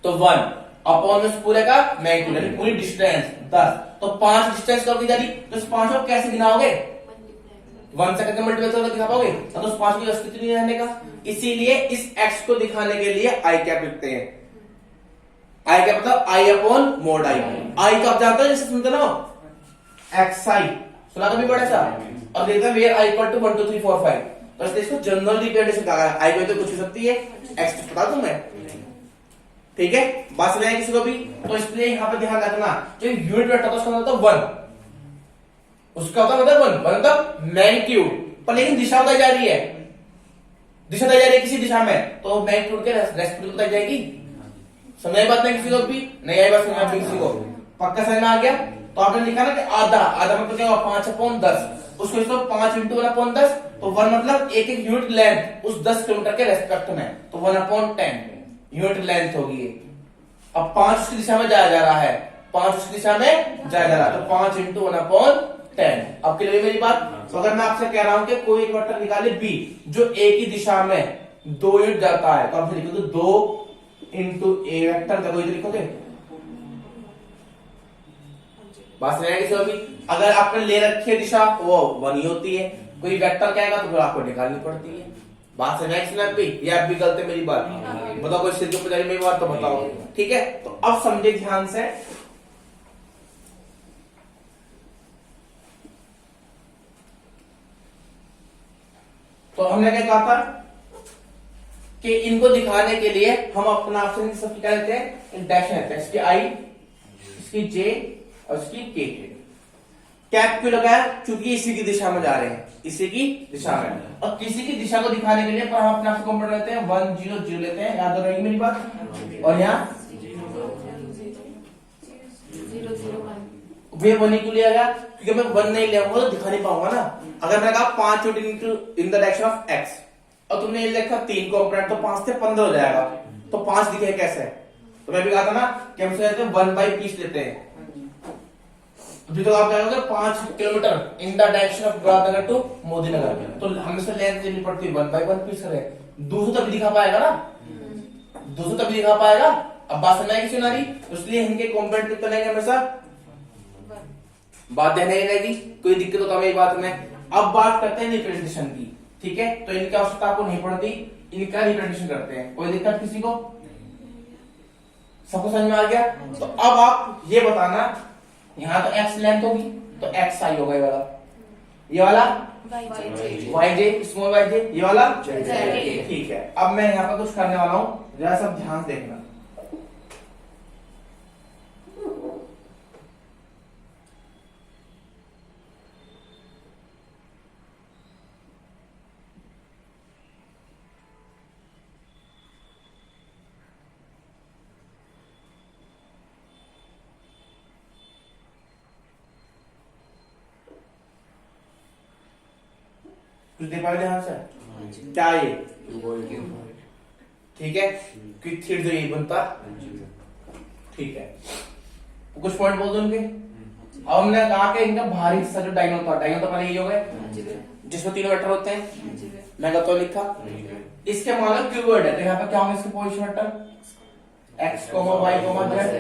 तो 1 अपॉन उस पूरे का मैग्नीट्यूड यानी पूरी डिस्टेंस 10, तो 5 डिस्टेंस कवर की जा रही, तो इस 5 को कैसे गिनाओगे, 1 से करके मल्टीप्लाई करके दिखा पाओगे, तो उस 5 की अस्तित्व नहीं रहने का, इसीलिए इस x को दिखाने के लिए आई कैप लिखते हैं, आई कैप मतलब आई अपॉन मोड आई, आई का आप जानते हो जैसे सुनते ना एक्स आई, सुना कभी बड़ा सा, अब देखते हैं वेयर आई इक्वल टू 1 2 3 4 5, तो इसलिए इसको जनरल रिप्रेजेंटेशन कहा गया, आई को तो कुछ हो सकती है, एक्स बता दूं मैं, ठीक है, बात समझ किसी को भी, तो इसलिए यहाँ पे ध्यान रखना जो यूनिट वेक्टर उसका मतलब 1, उसका होता मतलब 1 मतलब मैग्नीट्यूड, पर लेकिन दिशा बताई जा रही है, दिशा बताई जा रही है किसी दिशा में, तो मैग्नीट्यूड के रेस्पेक्ट बताई जाएगी, समझ बात नहीं किसी को भी, नहीं आई बात समझ किसी को, पक्का समझ में आ गया। तो आपने लिखा ना कि आधा, आधा मतलब क्या होगा 5 अपॉन 10, उसको इसको 5 इंटू 1 अपॉन 10, तो 1 मतलब एक एक यूनिट लेंथ उस 10 किलोमीटर के रेस्पेक्ट में, तो 1 अपॉन 10 यूनिट लेंथ होगी। अब 5 उसकी दिशा में जाया जा रहा है, 5 उसकी दिशा में जाया जा रहा है, तो 5 इंटू 1 अपॉन 10। अब के लिए मेरी बात, तो अगर मैं आपसे कह रहा हूं कि कोई एक वेक्टर निकाले बी जो ए की दिशा में 2 यूनिट जाता है, तो आप लिखोगे 2 इंटू ए वेक्टर, देखो इधर लिखोगे, बात समझ आएगी सभी। अगर आपने ले रखी है दिशा वो 1 ही होती है, कोई वेक्टर कहेगा तो फिर आपको निकालनी पड़ती है, बात समझ आएगी भी, ये आप भी गलत है मेरी बात, बताओ कोई सिर के ऊपर मेरी बात तो बताओ, ठीक है। तो अब समझे ध्यान से, तो तो हमने क्या कहा था कि इनको दिखाने के लिए हम अपना ऑप्शन सब क्या लेते हैं, डैश लेते हैं, इसकी आई, इसकी जे और इसकी के। कैप क्यों लगाया, क्योंकि इसी की दिशा में जा रहे हैं, इसी की दिशा में, और किसी की दिशा को दिखाने के लिए पर हम अपना कंप्यूटर लेते हैं 1 0 0 लेते हैं, याद रहेगी मेरी बात। और यहाँ 0 0 1 वे वन क्यों लिया गया, क्योंकि मैं 1 नहीं लिया तो दिखा नहीं पाऊंगा ना। अगर मैंने कहा 5 इन द डायरेक्शन ऑफ एक्स और तुमने ये लिखा 3 कंपोनेंट, तो 5 से 15 हो जाएगा, तो 5 दिखे कैसे। तो मैं भी कहा था ना कि हम लेते हैं 1/20 लेते हैं, अभी तो आप जाओगे 5 kilometre in the direction of Gwadnagar to Modinagar, तो हमें से लेंथ लेनी पड़ती है 1/1 पीस करें, 200 तभी दिखा पाएगा ना, 200 तभी दिखा पाएगा। अब बात समझ आई किसी नारी, इसलिए इनके कंपोनेंट कितने लेंगे हमेशा, बात ध्यान रहेगी, कोई दिक्कत होता है बात में। अब बात करते हैं रिप्रेजेंटेशन की, ठीक है, तो इनकी आवश्यकता आपको नहीं पड़ती, इनका रिप्रेजेंटेशन करते हैं, कोई दिक्कत किसी को, सबको समझ में आ गया। तो अब आप ये बताना, यहाँ तो एक्स लेंथ होगी तो एक्स आई होगा, ये वाला वाई जे, स्मॉल वाई जे, ये वाला ठीक है। अब मैं यहाँ पर कुछ करने वाला हूँ, जरा सब ध्यान से देखना। कुछ देख पा रहे ध्यान से, क्या ये ठीक है, क्विक थ्रेड जो ये बनता, ठीक है, कुछ पॉइंट बोल दो उनके। अब हमने कहा कि इनका बाहरी हिस्सा जो डायगोनल था, डायगोनल तो पहले ये हो गए जिसमें 3 वेक्टर होते हैं, मैंने तो लिखा, इसके मान लो कीवर्ड है, तो यहाँ पे क्या होंगे इसके position vector x, y, z,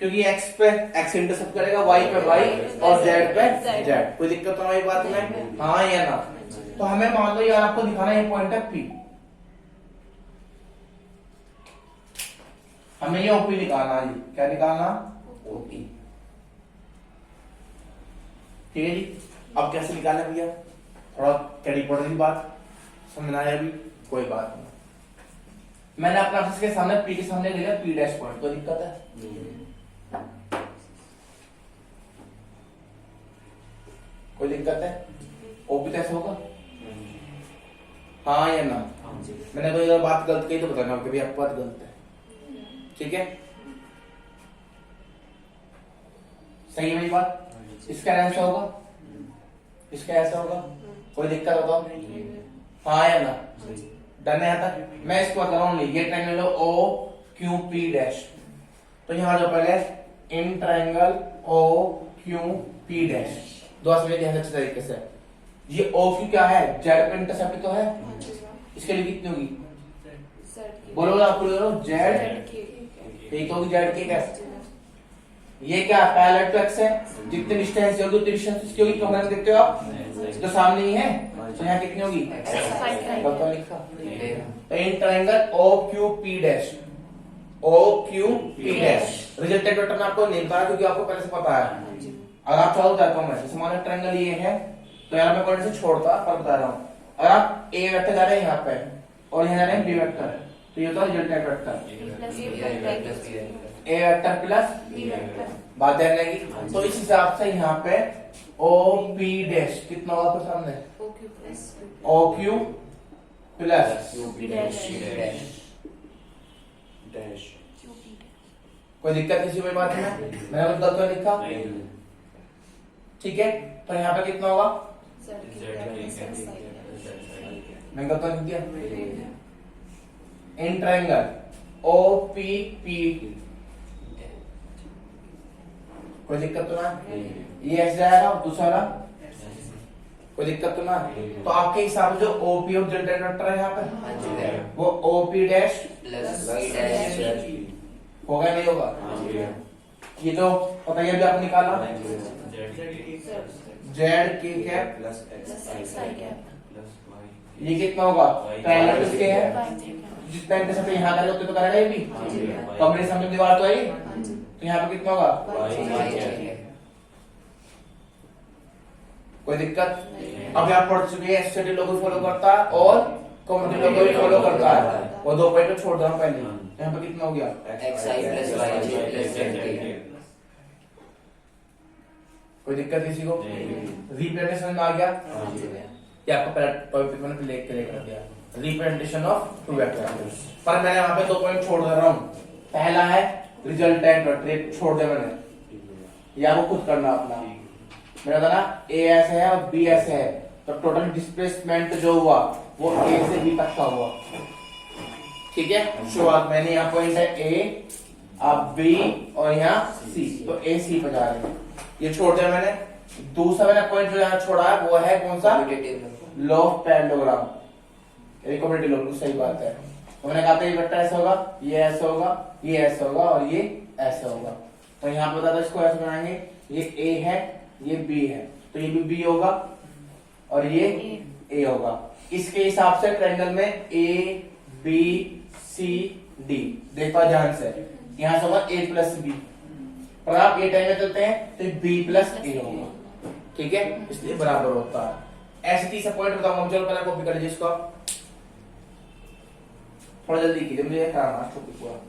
क्योंकि x पे x इंटरसेप्ट करेगा, y पे y और z पे z। कोई दिक्कत तो नहीं बात में, हाँ या ना। तो हमें मान लो यार आपको दिखाना ये पॉइंट है P, हमें ये OP निकालना है, क्या निकालना, OP, ठीक है जी। अब कैसे निकालना भैया, थोड़ा कड़ी पड़ रही बात, समझना है अभी, कोई बात नहीं। मैंने अपना के सामने P के सामने ले लिया P डैश पॉइंट, कोई दिक्कत है, कोई दिक्कत है, OP कैसे होगा, हाँ या ना। मैंने कोई अगर बात गलत कही तो बताना कि आपकी बात गलत है, ठीक है, सही है मेरी बात। इसका ऐसा होगा, इसका ऐसा होगा, कोई दिक्कत होगा, हाँ या ना, डन है यहाँ तक। मैं इसको बता रहा हूँ, ये triangle O Q P dash, तो यहाँ जो पहले in triangle O Q P dash, दो समझ ध्यान अच्छे तरीके से। ये ओ क्यू क्या है, जेड पे इंटरसेप्ट तो है, इसके लिए कितनी होगी, बोलो आपको जेड, ठीक होगी जेड की कैसे, ये क्या पैरेलल टू एक्स है, जितनी डिस्टेंस होगी उतनी डिस्टेंस इसकी होगी, कमेंट देखते हो आप, तो सामने ही है, तो यहाँ कितनी होगी, तो लिखा, तो in triangle O Q P dash, O Q P dash, resulted vector में आपको नहीं पता क्योंकि आपको पहले से पता है। अगर आप चाहो जाता हूँ मैं, जैसे मान लो ट्रायंगल ये है, तो यार मैं पॉइंट से छोड़ता पर बता रहा हूँ, अगर आप ए वेक्टर जा रहे हैं यहाँ पे और यहाँ जा रहे हैं बी वेक्टर, तो ये होता है रिजल्टेड वेक्टर, ए वेक्टर प्लस बी वेक्टर, बात ध्यान रहेगी। तो इस हिसाब से यहाँ पे ओ पी डैश कितना होगा आपके सामने, ओ क्यू प्लस डैश, कोई दिक्कत किसी में बात है, मैंने कुछ गलत नहीं लिखा, ठीक है। तो यहाँ पे कितना होगा, मैंने गलत नहीं दिया, in triangle O P P, कोई दिक्कत तो ना, ये ऐसे जाएगा दूसरा वाला, कोई दिक्कत तो ना। तो आपके हिसाब से जो ओपी और जनरेटर वेक्टर है यहाँ पे, वो OP dash plus y dash होगा नहीं होगा, ये जो पता है अभी आपने निकाला, जेड के कैप प्लस एक्स आई प्लस वाई, ये कितना होगा, पैरेलल किसके है, जितना इंटरसेप्ट यहाँ का होते तो करेगा ये भी, कमरे सामने दीवार तो है, तो यहाँ पे कितना होगा, कोई दिक्कत अब आप पढ़ चुके हैं एससीडी लोगो फॉलो करता है और कम्युनिटी लोगो भी फॉलो करता है। वो 2 पॉइंट छोड़ दो पहले। यहाँ पे कितना हो गया? xi plus yj plus zk। कोई दिक्कत किसी को? रिप्रेजेंटेशन में आ गया? ये आपको पहला टॉपिक मैंने लिख के लेकर दिया, रिप्रेजेंटेशन ऑफ टू वेक्टर्स। पर मैं यहाँ पे 2 पॉइंट छोड़ दे रहा हूँ। पहला है रिजल्टेंट वेक्टर, छोड़ दिया मैंने, या वो खुद करना अपना। मेरा था ना ए ऐसे है और बी ऐसे है, तो टोटल डिस्प्लेसमेंट जो हुआ वो ए से बी तक का हुआ। ठीक है, शुरुआत मैंने यहाँ पॉइंट है ए, अब बी और यहाँ सी, तो ए सी पे जा रहे हैं। ये छोड़ दिया मैंने। दूसरा मैंने पॉइंट जो यहाँ छोड़ा है वो है कौन सा? Law of parallelogram, community law. सही बात है। मैंने कहा था ये वेक्टर ऐसा होगा, ये ऐसा होगा, ये ऐसा होगा और ये ऐसा होगा। तो यहाँ पे बता दो इसको ऐसे बनाएंगे, ये ए है, ये बी है, तो ये भी बी होगा और ये ए होगा। इसके हिसाब से ट्रायंगल में ए बी सी डी देखो ध्यान से, यहाँ से होगा ए प्लस बी, और आप ए टाइम में चलते हैं तो बी प्लस ए होगा। ठीक है, इसलिए बराबर होता है। ऐसे तीसरा पॉइंट बताऊंगा, चलो पहले कॉपी कर लीजिए इसको, थोड़ा जल्दी कीजिए, मुझे कराना टॉपिक पूरा।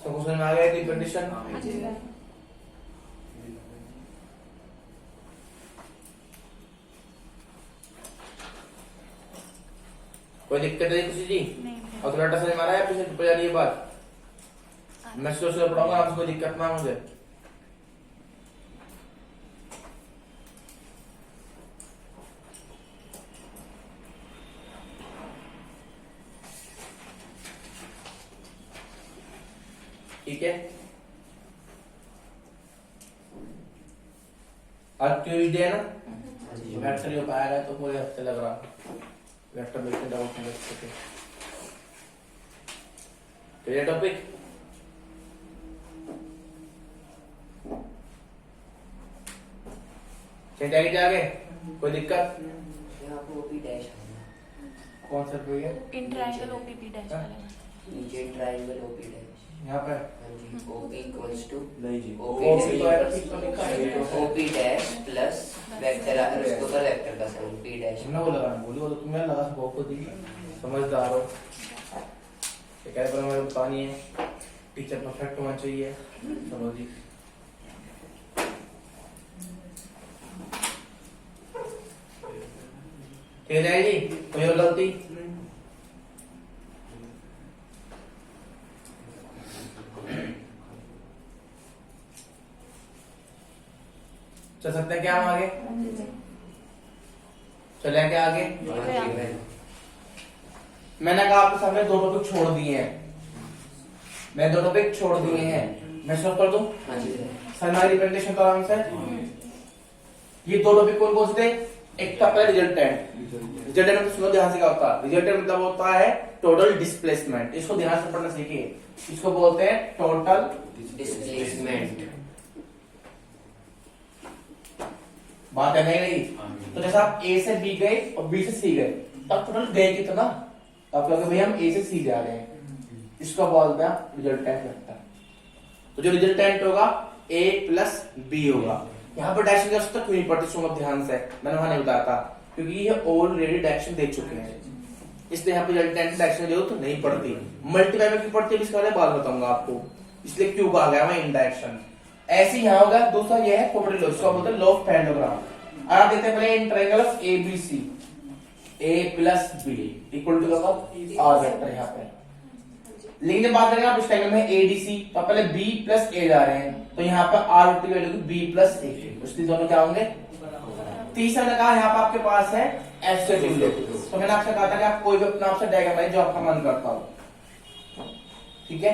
समझ में आ गया कि कंडीशन? कोई दिक्कत है किसी जी? और तो डाटा समझ में आ रहा है? पीछे चुप जा रही है बात, मैं सोच रहा पढ़ाऊंगा, आपको कोई दिक्कत ना मुझे। ठीक है, आज ट्यूसडे है ना, वेक्टर जो पाया है तो पूरे हफ्ते लग रहा वेक्टर देखते डाउट नहीं लग सके। Clear topic? चलिए आगे, कोई दिक्कत? यहाँ पे ओपी डैश है, कौन सा कोई है? इन ट्रायंगल ओपीपी डैश वाला नीचे ट्रायंगल ओपी डैश। यहाँ पे OP equals to नहीं जी, OP डैश प्लस वेक्टर, उसके ऊपर वेक्टर का साइन P डैश। तुमने वो लगाना बोली, वो तो तुम्हें लगा सको खुद ही, समझदार हो। ये कह पर हमें पानी है, टीचर परफेक्ट होना चाहिए, समझिए। ठीक है जी, कोई और गलती? चल सकते हैं क्या हम आगे? चले क्या आगे? मैंने कहा आपके सामने 2 टॉपिक छोड़ दिए हैं, मैं 2 टॉपिक छोड़ दिए हैं, मैं सॉल्व कर दूं? सर रिप्रेजेंटेशन तो आराम से। ये 2 टॉपिक कौन कौन से थे? एक था पहले रिजल्टेंट। रिजल्टेंट मतलब सुनो ध्यान से क्या होता है। रिजल्टेंट मतलब होता है टोटल डिस्प्लेसमेंट, इसको ध्यान से पढ़ना सीखिए। इसको बोलते हैं टोटल डिस्प्लेसमेंट। बात है नहीं रही? तो जैसे आप ए से बी गए और बी से सी गए, तब टोटल गए कितना? तो आप लोग भाई हम ए से सी जा रहे हैं, इसको बोलते हैं रिजल्टेंट वेक्टर। तो जो रिजल्टेंट होगा ए प्लस बी होगा। यहाँ पर डायरेक्शन की आवश्यकता क्यों नहीं पड़ती, सुनो ध्यान से, मैंने वहां नहीं बताया था क्योंकि ये ऑलरेडी डायरेक्शन दे चुके हैं, इसलिए यहाँ पे रिजल्टेंट डायरेक्शन जरूरत तो नहीं पड़ती। मल्टीप्लाई में क्यों पड़ती है इसके बारे में बाद बताऊंगा आपको, इसलिए क्यों कहा गया मैं इन डायरेक्शन। ऐसे ही यहाँ होगा। दूसरा ये है प्रॉपर्टी लॉ, इसको बोलते हैं लॉ ऑफ पैरेललोग्राम। आप देखते हैं पहले in triangle of A B C, A plus B equal to R vector यहाँ पे। लेकिन जब बात करेंगे आप इस ट्रायंगल में एडीसी, तो पहले बी प्लस ए जा रहे हैं, तो यहाँ पे आर वेक्टर की वैल्यू बी प्लस ए, इसलिए दोनों क्या होंगे। तीसरा ने कहा यहाँ पे आपके पास है एफ से रिलेटेड, तो मैंने आपसे कहा था कि आप कोई भी अपना आपसे डायग्राम बनाइए जो आपका मन करता हो, ठीक है।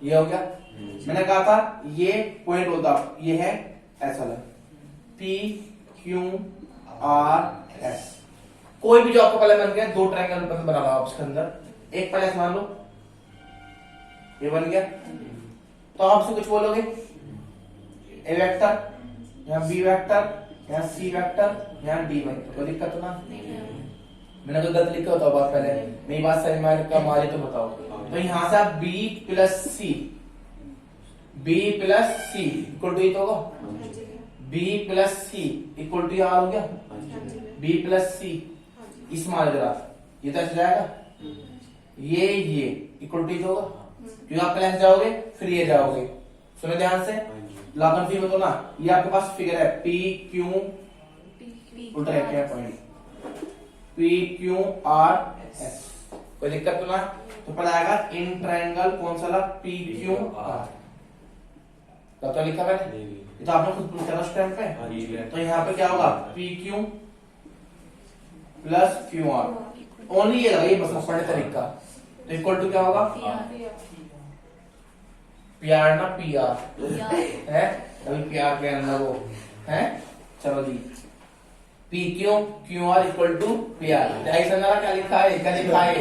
ये हो गया। मैंने कहा था ये पॉइंट होता, ये है ऐसा लग पी क्यू आर एस। कोई भी जो आपको पहले बन गया, दो ट्रायंगल बना लो आप उसके अंदर, एक पहले मान लो ये बन गया, तो आप उसको कुछ बोलोगे ए वेक्टर, यहाँ बी वेक्टर, यहाँ सी वेक्टर, यहाँ डी वेक्टर, कोई दिक्कत ना। मैंने तो गलत लिखा होता बात पहले, मेरी बात समझ में मारी तो बताओ। तो यहाँ से आप B plus C equal to तो होगा, B plus C equal to R हो गया, बी प्लस सी इस मान जरा ये तो ऐसे जाएगा, ये इक्वल टू होगा, क्योंकि आप पहले जाओगे फिर ये जाओगे। सुनो ध्यान से, लागन फी बताओ ना, ये आपके पास फिगर है पी क्यू उल्टा रखे हैं point, P Q R S, कोई दिक्कत तो ना। तो पहले आएगा इन ट्रायंगल कौन सा लगा, पी क्यू आर, तो लिखा मैंने, ये तो आपने खुद लिखा था उस टाइम पे। तो यहाँ पे क्या होगा, P Q plus Q R, only ये लगा, ये बस पढ़ने तरीका। तो इक्वल टू क्या होगा, पी आर ना पी आर है, अभी पी आर के अंदर वो है। चलो जी, P Q R equal to P R, क्या लिखा है, क्या लिखा है,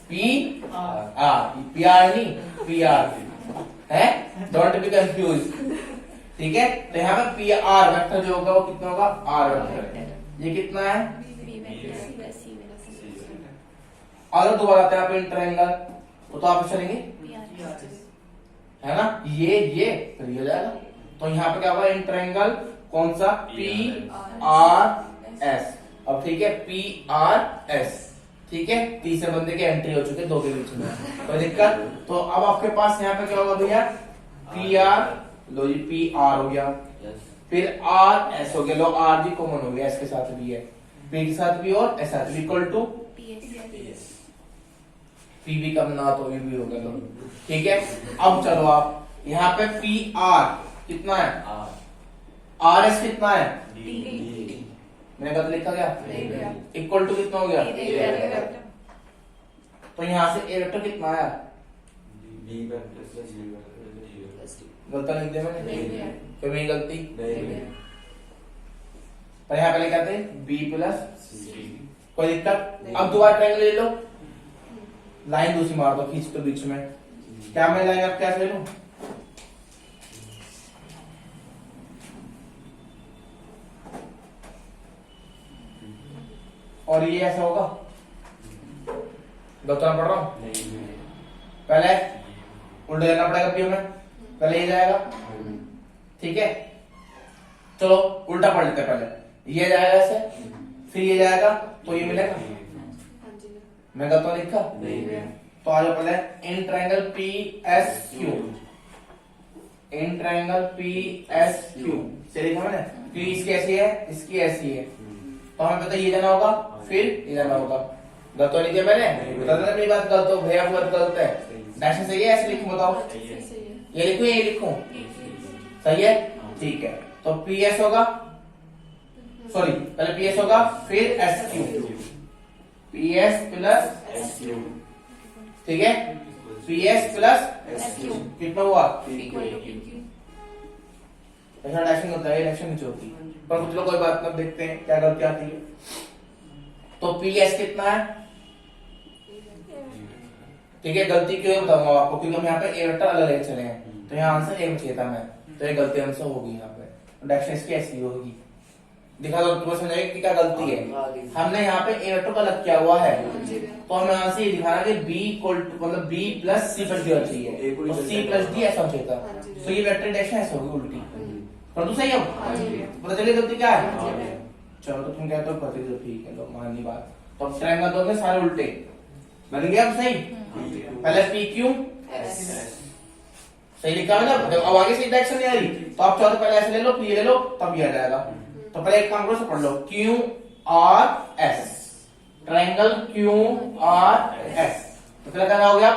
पी आर नहीं पी आर है, डोंट बी कंफ्यूज, ठीक है। तो यहाँ पे पी आर वेक्टर जो होगा वो कितना होगा, आर वेक्टर, ये कितना है। अगर दोबारा आते हैं आप इन ट्रायंगल, तो आप चलेंगे है ना, ये फिर ये जाएगा। तो यहाँ पे क्या होगा, इन ट्रायंगल कौन सा, पी आर एस, अब ठीक है पी आर एस, ठीक है। तीसरे बंदे के एंट्री हो चुके दो के बीच में, कोई दिक्कत। तो अब आपके पास यहाँ पे क्या होगा भैया, पी आर, लो जी पी आर हो गया, फिर आर एस हो गया, लो आर जी कॉमन हो गया, एस के साथ भी है, पी के साथ भी और एस साथ भी, इक्वल टू पी भी कम ना तो भी हो गया, ठीक है। अब चलो आप यहाँ पे पी आर कितना है, आर एस कितना है, मैंने गलत लिखा गया, इक्वल टू कितना हो गया, तो यहाँ से ए वेक्टर कितना आया, गलत लिख दिया मैंने, कोई मेरी गलती, पर यहाँ पहले क्या थे, बी प्लस, कोई दिक्कत। अब दोबारा ट्रायंगल ले लो, लाइन दूसरी मार दो खींच तो बीच में, क्या मैं लाइन अब क्या ले लूं, और ये ऐसा होगा, गलत पढ़ रहा हूं, पहले उल्टा जाना पड़ेगा पी हमें, पहले ये जाएगा, ठीक है। चलो उल्टा पढ़ लेते हैं, पहले ये जाएगा ऐसे, फिर ये जाएगा, तो ये मिलेगा, मैं गलत लिखा तो आ जाओ पहले in triangle P S Q, in triangle P S Q से लिखा मैंने, पी इसकी ऐसी है, इसकी ऐसी है, तो हमें पता ये जाना होगा, फिर ये जाना होगा, गलत तो लिखा मैंने, बता मेरी बात गलत हो भैया, बात गलत है, डैश सही है, ऐसे लिखूं बताओ, ये लिखूं ये लिखूं, सही है, ठीक है। तो पी एस होगा, सॉरी पहले पी एस होगा, फिर S Q, P S plus S Q, ठीक है, P S plus S Q कितना हुआ, ऐसा डैशिंग होता है, डैशिंग नहीं होती, पर कुछ लोग कोई बात नहीं, देखते हैं क्या गलती आती है। तो पी एस कितना है, ठीक है, गलती क्यों है बताऊंगा आपको, क्योंकि हम यहाँ पे ए वेक्टर अलग ले चले हैं, तो यहाँ आंसर ए में चाहिए था मैं, तो ये गलती हमसे होगी, यहाँ पे डैशिंग इसकी ऐसी होगी, दिखा दो तुम्हें समझाएगा कि क्या गलती है। हमने यहाँ पे ए वेक्टर का अलग किया हुआ है, तो हमें यहाँ से ये दिखाना कि बी इक्वल टू मतलब B plus C plus D होना चाहिए, तो सी प्लस डी ऐसा चाहिए था, तो ये वेक्टर डैश ऐसा होगी उल्टी, पर तू सही हो, पता चलिए गलती क्या है। चलो तो तुम कहते हो पति तो ठीक है, लो माननी बात, तो अब ट्रायंगल दोगे सारे उल्टे बन गया, अब सही, पहले पी क्यू सही लिखा है ना? देखो, अब आगे से डायरेक्शन नहीं आ रही तो आप चाहो तो पहले ऐसे ले लो, फिर ये ले लो, तब ये आ जाएगा। तो पहले एक काम करो, पढ़ लो Q R S, triangle Q R S. तो पहले क्या हो गया?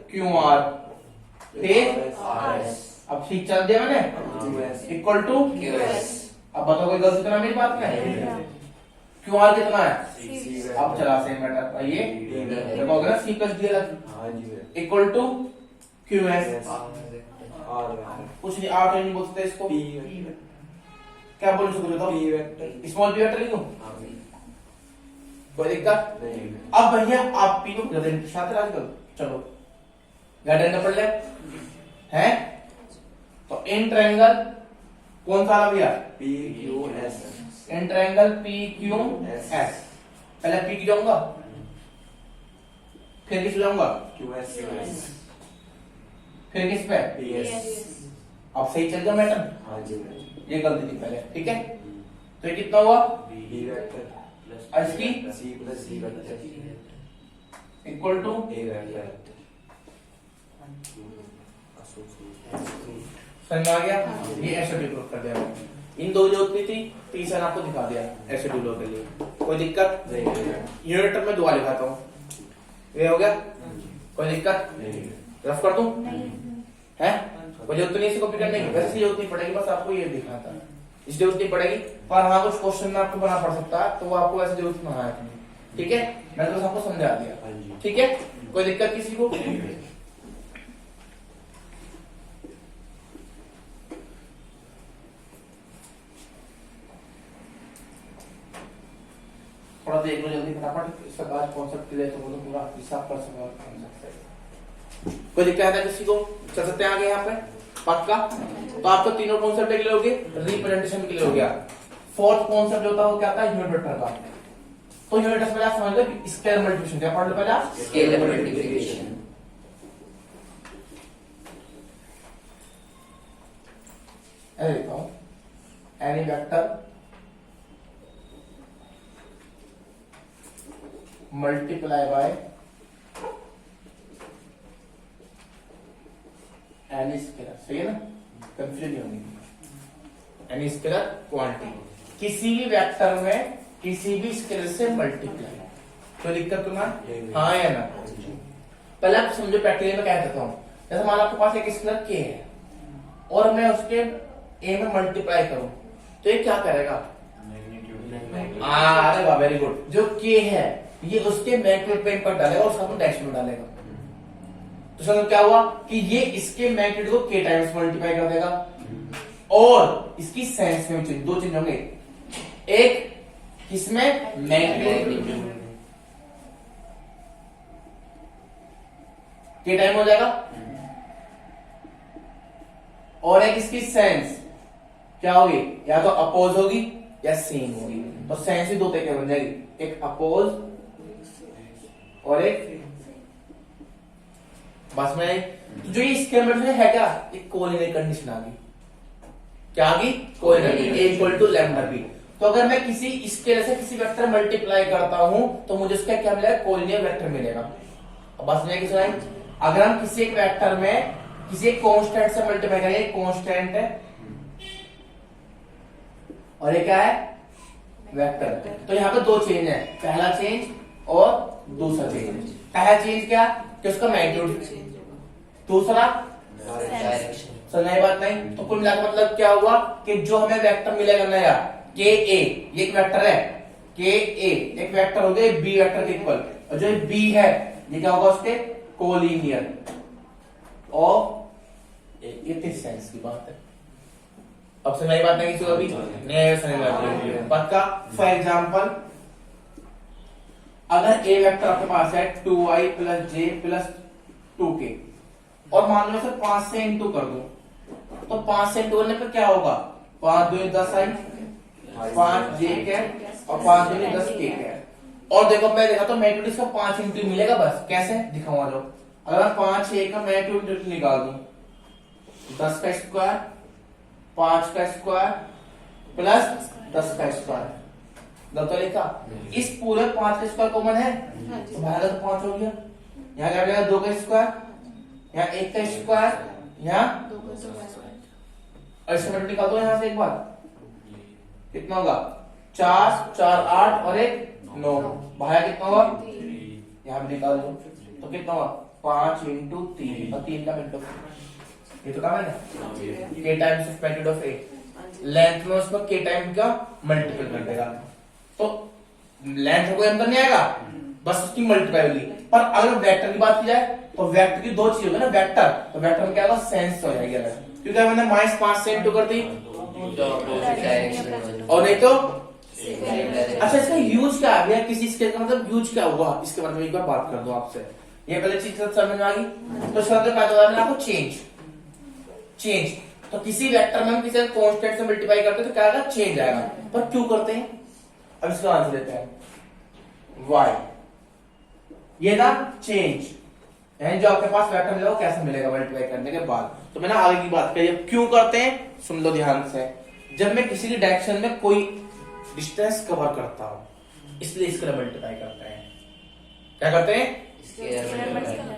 क्यू आर, फिर अब ठीक चल दिया मैंने, इक्वल टू। अब बताओ कोई गलती करना मेरी बात में? क्यू आर कितना है? अब चला सेम मैटर, ये देखो ना C plus D equal to Q S. कुछ नहीं, आर नहीं बोल सकते इसको, क्या बोल सकते हो? स्मॉल पी वेक्टर लिखूं, कोई दिक्कत? अब भैया आप पी को गधे साथ आजकल, चलो गार्डन पढ़ ले हैं। तो इन ट्रायंगल कौन सा भैया? In triangle P Q S. पहले पी की जाऊंगा, फिर किस जाऊंगा? फिर किस पे? अब सही चल गया मैटर, ये गलती थी पहले, ठीक है? तो ये कितना हुआ? इसकी इक्वल टू समझ में आ गया? ये ऐसे डिप्रूव कर दिया। इन दो जो होती थी, तीसरा आपको दिखा दिया ऐसे डूलो के लिए, कोई दिक्कत? यूनिट में दुआ लिखाता हूँ, ये हो गया, कोई दिक्कत? रफ कर दूं? है कोई जरूरत नहीं इसको कॉपी करने की, वैसे जरूरत नहीं पड़ेगी, बस आपको ये दिखाता, इस जरूरत नहीं पड़ेगी। पर हाँ कुछ क्वेश्चन में आपको बना पड़ सकता है, तो वो आपको ऐसे जरूरत नहीं है, ठीक है? मैंने तो आपको समझा दिया, ठीक है? कोई दिक्कत किसी को? थोड़ा देख लो जल्दी फटाफट, इसका बाद कॉन्सेप्ट क्लियर तो बोलो, पूरा हिसाब कर सवाल कर सकते हैं। कोई दिक्कत है किसी को? चल सकते हैं आगे यहाँ पे, पक्का? तो आपको तीनों कॉन्सेप्ट के लिए हो गए, रिप्रेजेंटेशन के लिए हो गया। फोर्थ कॉन्सेप्ट जो होता है वो क्या होता है? यूनिट वेक्टर का। तो यूनिट वेक्टर पहले आप समझ लो कि स्केलर मल्टीप्लिकेशन, क्या पढ़ लो पहले आप? Scalar multiplication. ऐसे लिखता हूं, any vector multiply by any scalar, सही है ना? कंफ्यूजन नहीं होगी। एनी स्केलर क्वांटिटी, किसी भी वेक्टर में किसी भी स्केलर से मल्टीप्लाई, कोई दिक्कत तुम्हारा? हाँ या ना? पहले आप समझो प्रैक्टिकली में क्या कहता हूँ। जैसे मान लो आपके पास एक स्केलर के है और मैं उसके ए में मल्टीप्लाई करूं, तो ये क्या करेगा? अरे वाह, वेरी गुड। जो के है ये उसके मैग्नीट्यूड पे पर डालेगा और उसका डैश में डालेगा, तो समझो क्या हुआ कि ये इसके मैग्नीट्यूड को के टाइम्स मल्टीप्लाई कर देगा, और इसकी साइंस में चेंज, दो चेंज होंगे, एक किसमें? मैग्नीट्यूड के टाइम हो जाएगा, और एक इसकी साइंस क्या होगी? या तो अपोज होगी या सेम होगी। तो साइंस ही दो तरीके बन जाएगी, एक अपोज और एक बस में। तो जो इसके अंदर है क्या? एक कोलिनियर कंडीशन आ गई, क्या आ गई? Collinear, a equal to lambda b. तो अगर मैं किसी स्केलर से किसी वेक्टर मल्टीप्लाई करता हूं तो मुझे उसका क्या मिलेगा? कोलिनियर वेक्टर मिलेगा। अब बस में किस अगर हम किसी एक वेक्टर में किसी एक कांस्टेंट से मल्टीप्लाई करेंगे, कांस्टेंट है और ये क्या है? वेक्टर। तो यहाँ पे दो चेंज है, पहला चेंज और दूसरा चेंज। पहला चेंज क्या? कि उसका मैग्नीट्यूड, दूसरा डायरेक्शन। नई बात नहीं। तो कुल मिलाकर मतलब क्या हुआ कि जो हमें वेक्टर मिलेगा नया के ए, ये एक वेक्टर है के ए, एक वेक्टर हो गया बी वेक्टर के इक्वल, और जो बी है ये क्या होगा? उसके कोलिनियर। और ये तीसरी साइंस की बात है। अब से नई बात नहीं किसी को अभी नहीं समझ पक्का। फॉर एग्जाम्पल अगर ए वेक्टर आपके पास है 2i प्लस जे प्लस 2k, और मान लो सर 5 से इंटू कर दो, तो 5 से इंटू करने पर क्या होगा? 5 दूनी 10i, 5 जे कैट और 5 दूनी 10k कैट। और देखो मैं देखा तो मैग्नीट्यूड इसका 5 इंटू मिलेगा। बस कैसे दिखाऊंगा? जो अगर 5 a का मैग्नीट्यूड निकाल दूं, 10 का स्क्वायर, 5 का स्क्वायर प्लस 10 का स्क्वायर, तो लिखा। इस पूरे 5 का स्क्वायर कॉमन है, तो बाहर तो 5 हो गया। यहाँ क्या मिलेगा? 2 का स्क्वायर, यहाँ 1 का स्क्वायर यहाँ 2 का स्क्वायर। और इसका मल्टीप्लाई निकाल दो यहाँ से एक बार, कितना होगा 4 4 8 और 1 9, भाया कितना होगा यहाँ भी निकाल दो तो कितना होगा 5 इंटू 3 और 3 का मल्टीप्लाई, ये तो काम है ना k times of magnitude of a, length में उसको k टाइम का मल्टीपल कर देगा तो लेंथ में कोई अंतर नहीं आएगा, बस उसकी मल्टीप्लाई होगी। पर अगर वेक्टर की बात की जाए तो वेक्टर की दो चीज होगी ना, वेक्टर तो वेक्टर में क्या होगा सेंस हो जाएगी अलग, क्योंकि मैंने -5 से इंटू कर दी और नहीं तो अच्छा इसका यूज क्या है भैया, किसी स्केल का मतलब यूज क्या हुआ इसके बारे में एक बार बात कर दो आपसे, ये पहले चीज समझ में आ गई। तो इसका मतलब पहले मैंने आपको चेंज तो किसी वेक्टर में हम किसी कांस्टेंट से मल्टीप्लाई करते हैं तो क्या आएगा चेंज आएगा, पर क्यों करते हैं अब इसका आंसर देते हैं वाई, ये था चेंज, यानी जो आपके पास वेक्टर मिलेगा कैसे मिलेगा मल्टीप्लाई करने के बाद। तो मैंने आगे की बात करी, अब क्यों करते हैं सुन लो ध्यान से, जब मैं किसी की डायरेक्शन में कोई डिस्टेंस कवर करता हूं इसलिए इसके लिए मल्टीप्लाई करते हैं, क्या करते हैं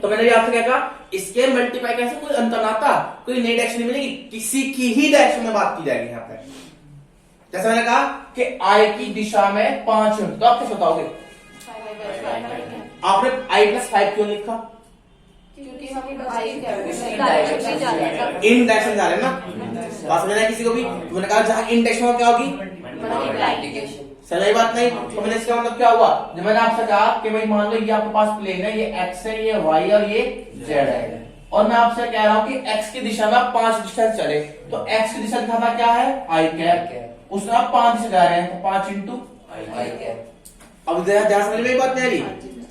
तो मैंने भी आपसे क्या कहा इसके मल्टीप्लाई कैसे, कोई अंतर ना आता, कोई नई डायरेक्शन नहीं मिलेगी, किसी की ही डायरेक्शन में बात की जाएगी यहाँ पे। जैसे मैंने कहा कि आई की दिशा में 5 यूनिट, तो आप कैसे बताओगे, आपने i+5 क्यों लिखा, क्योंकि हम डायरेक्शन जा रहे हैं इन डायरेक्शन जा रहे हैं ना, बात समझना है किसी को भी, तो मैंने कहा जहां इन डायरेक्शन में क्या होगी मल्टीप्लिकेशन, सही बात नहीं, तो मैंने इसका मतलब क्या हुआ, जब मैंने आपसे कहा कि भाई मान लो ये आपके पास प्लेन है, ये x है, ये y और ये z है, और मैं आपसे कह रहा हूं कि x की दिशा में आप 5 डिस्टेंस चले, तो x की दिशा दिखाता क्या है i कैप, उसमें आप 5 से जा रहे हैं तो 5 इंटू आई कैप। अब ध्यान समझ में बात नहीं आ रही,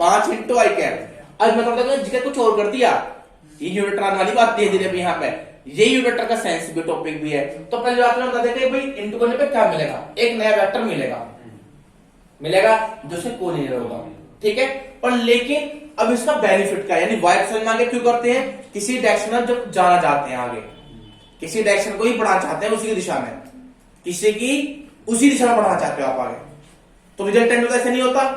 5 इंटू i कैप। अब मैं कहता हूं जिसने कुछ और कर दिया, ये यूनिट्रॉन वाली बात दे दी अभी यहाँ पे, ये यूनिटर का साइंस भी टॉपिक भी है। तो पहले बात में बता देते भाई इंटू करने पे क्या मिलेगा, एक नया वेक्टर मिलेगा जो से कोलिनियर होगा, ठीक है। पर लेकिन अब इसका बेनिफिट क्या है, यानी वाई एक्शन में आगे क्यों करते हैं, किसी डायरेक्शन में जब जाना चाहते हैं आगे, किसी डायरेक्शन को ही बढ़ाना चाहते हैं उसी की दिशा में, किसी की उसी दिशा में बढ़ाना चाहते हो आप आगे, तो रिजल्टेंट तो ऐसे नहीं होता,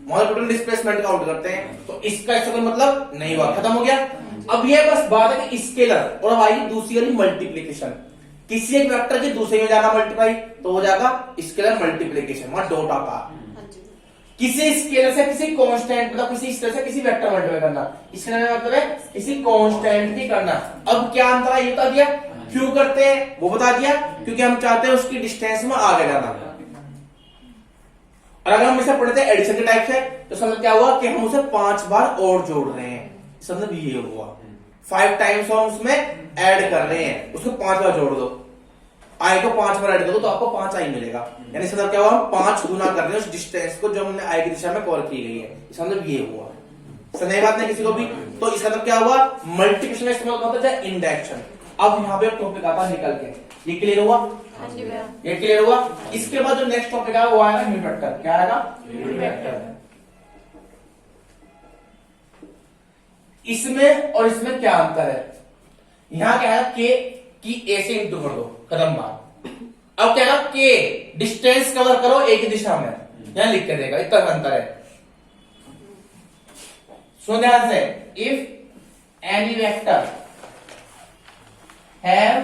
टोटल डिस्प्लेसमेंट काउंट करते हैं, तो इसका ऐसा कोई मतलब नहीं हुआ, खत्म हो गया। अब ये बस बात है कि स्केलर और वाई दूसरी वाली मल्टीप्लीकेशन, किसी एक वेक्टर के दूसरे में जाना मल्टीप्लाई तो हो जाएगा स्केलर मल्टीप्लीकेशन, वहां डॉट आता, किसी स्केलर से किसी कांस्टेंट मतलब किसी स्केलर से किसी वेक्टर मल्टीप्लाई करना, इसका मतलब है किसी कांस्टेंट की करना। अब क्या अंतर है ये बता दिया, क्यों करते हैं वो बता दिया, क्योंकि हम चाहते हैं उसकी डिस्टेंस में आगे जाना। और अगर हम इसे पढ़ते हैं एडिशन के टाइप से तो समझ क्या हुआ कि हम उसे 5 बार और जोड़ रहे हैं, मतलब ये हुआ 5 टाइम्स हम उसमें ऐड कर रहे हैं, उसको 5 बार जोड़ दो, आई को 5 बार ऐड कर दो तो आपको 5 आई मिलेगा, यानी इसका मतलब क्या हुआ, हम 5 गुना कर रहे हैं उस डिस्टेंस को जो हमने आई की दिशा में कवर की गई है, इसका मतलब ये हुआ। सही बात नहीं किसी को भी, तो इसका मतलब क्या हुआ, मल्टीप्लिकेशन का इस्तेमाल होता है इंडक्शन। अब यहाँ पे टॉपिक आता है निकल के, ये क्लियर हुआ, ये क्लियर हुआ। इसके बाद जो नेक्स्ट टॉपिक आएगा वो आएगा यूनिट वेक्टर, क्या आएगा यूनिट वेक्टर। इसमें और इसमें क्या अंतर है, यहां क्या है के की ए से इंटू कर दो, कदम बार। अब क्या है के डिस्टेंस कवर करो एक ही दिशा में, यहां लिख के देगा, इतना अंतर है। सुन ध्यान से, इफ एनी वेक्टर हैव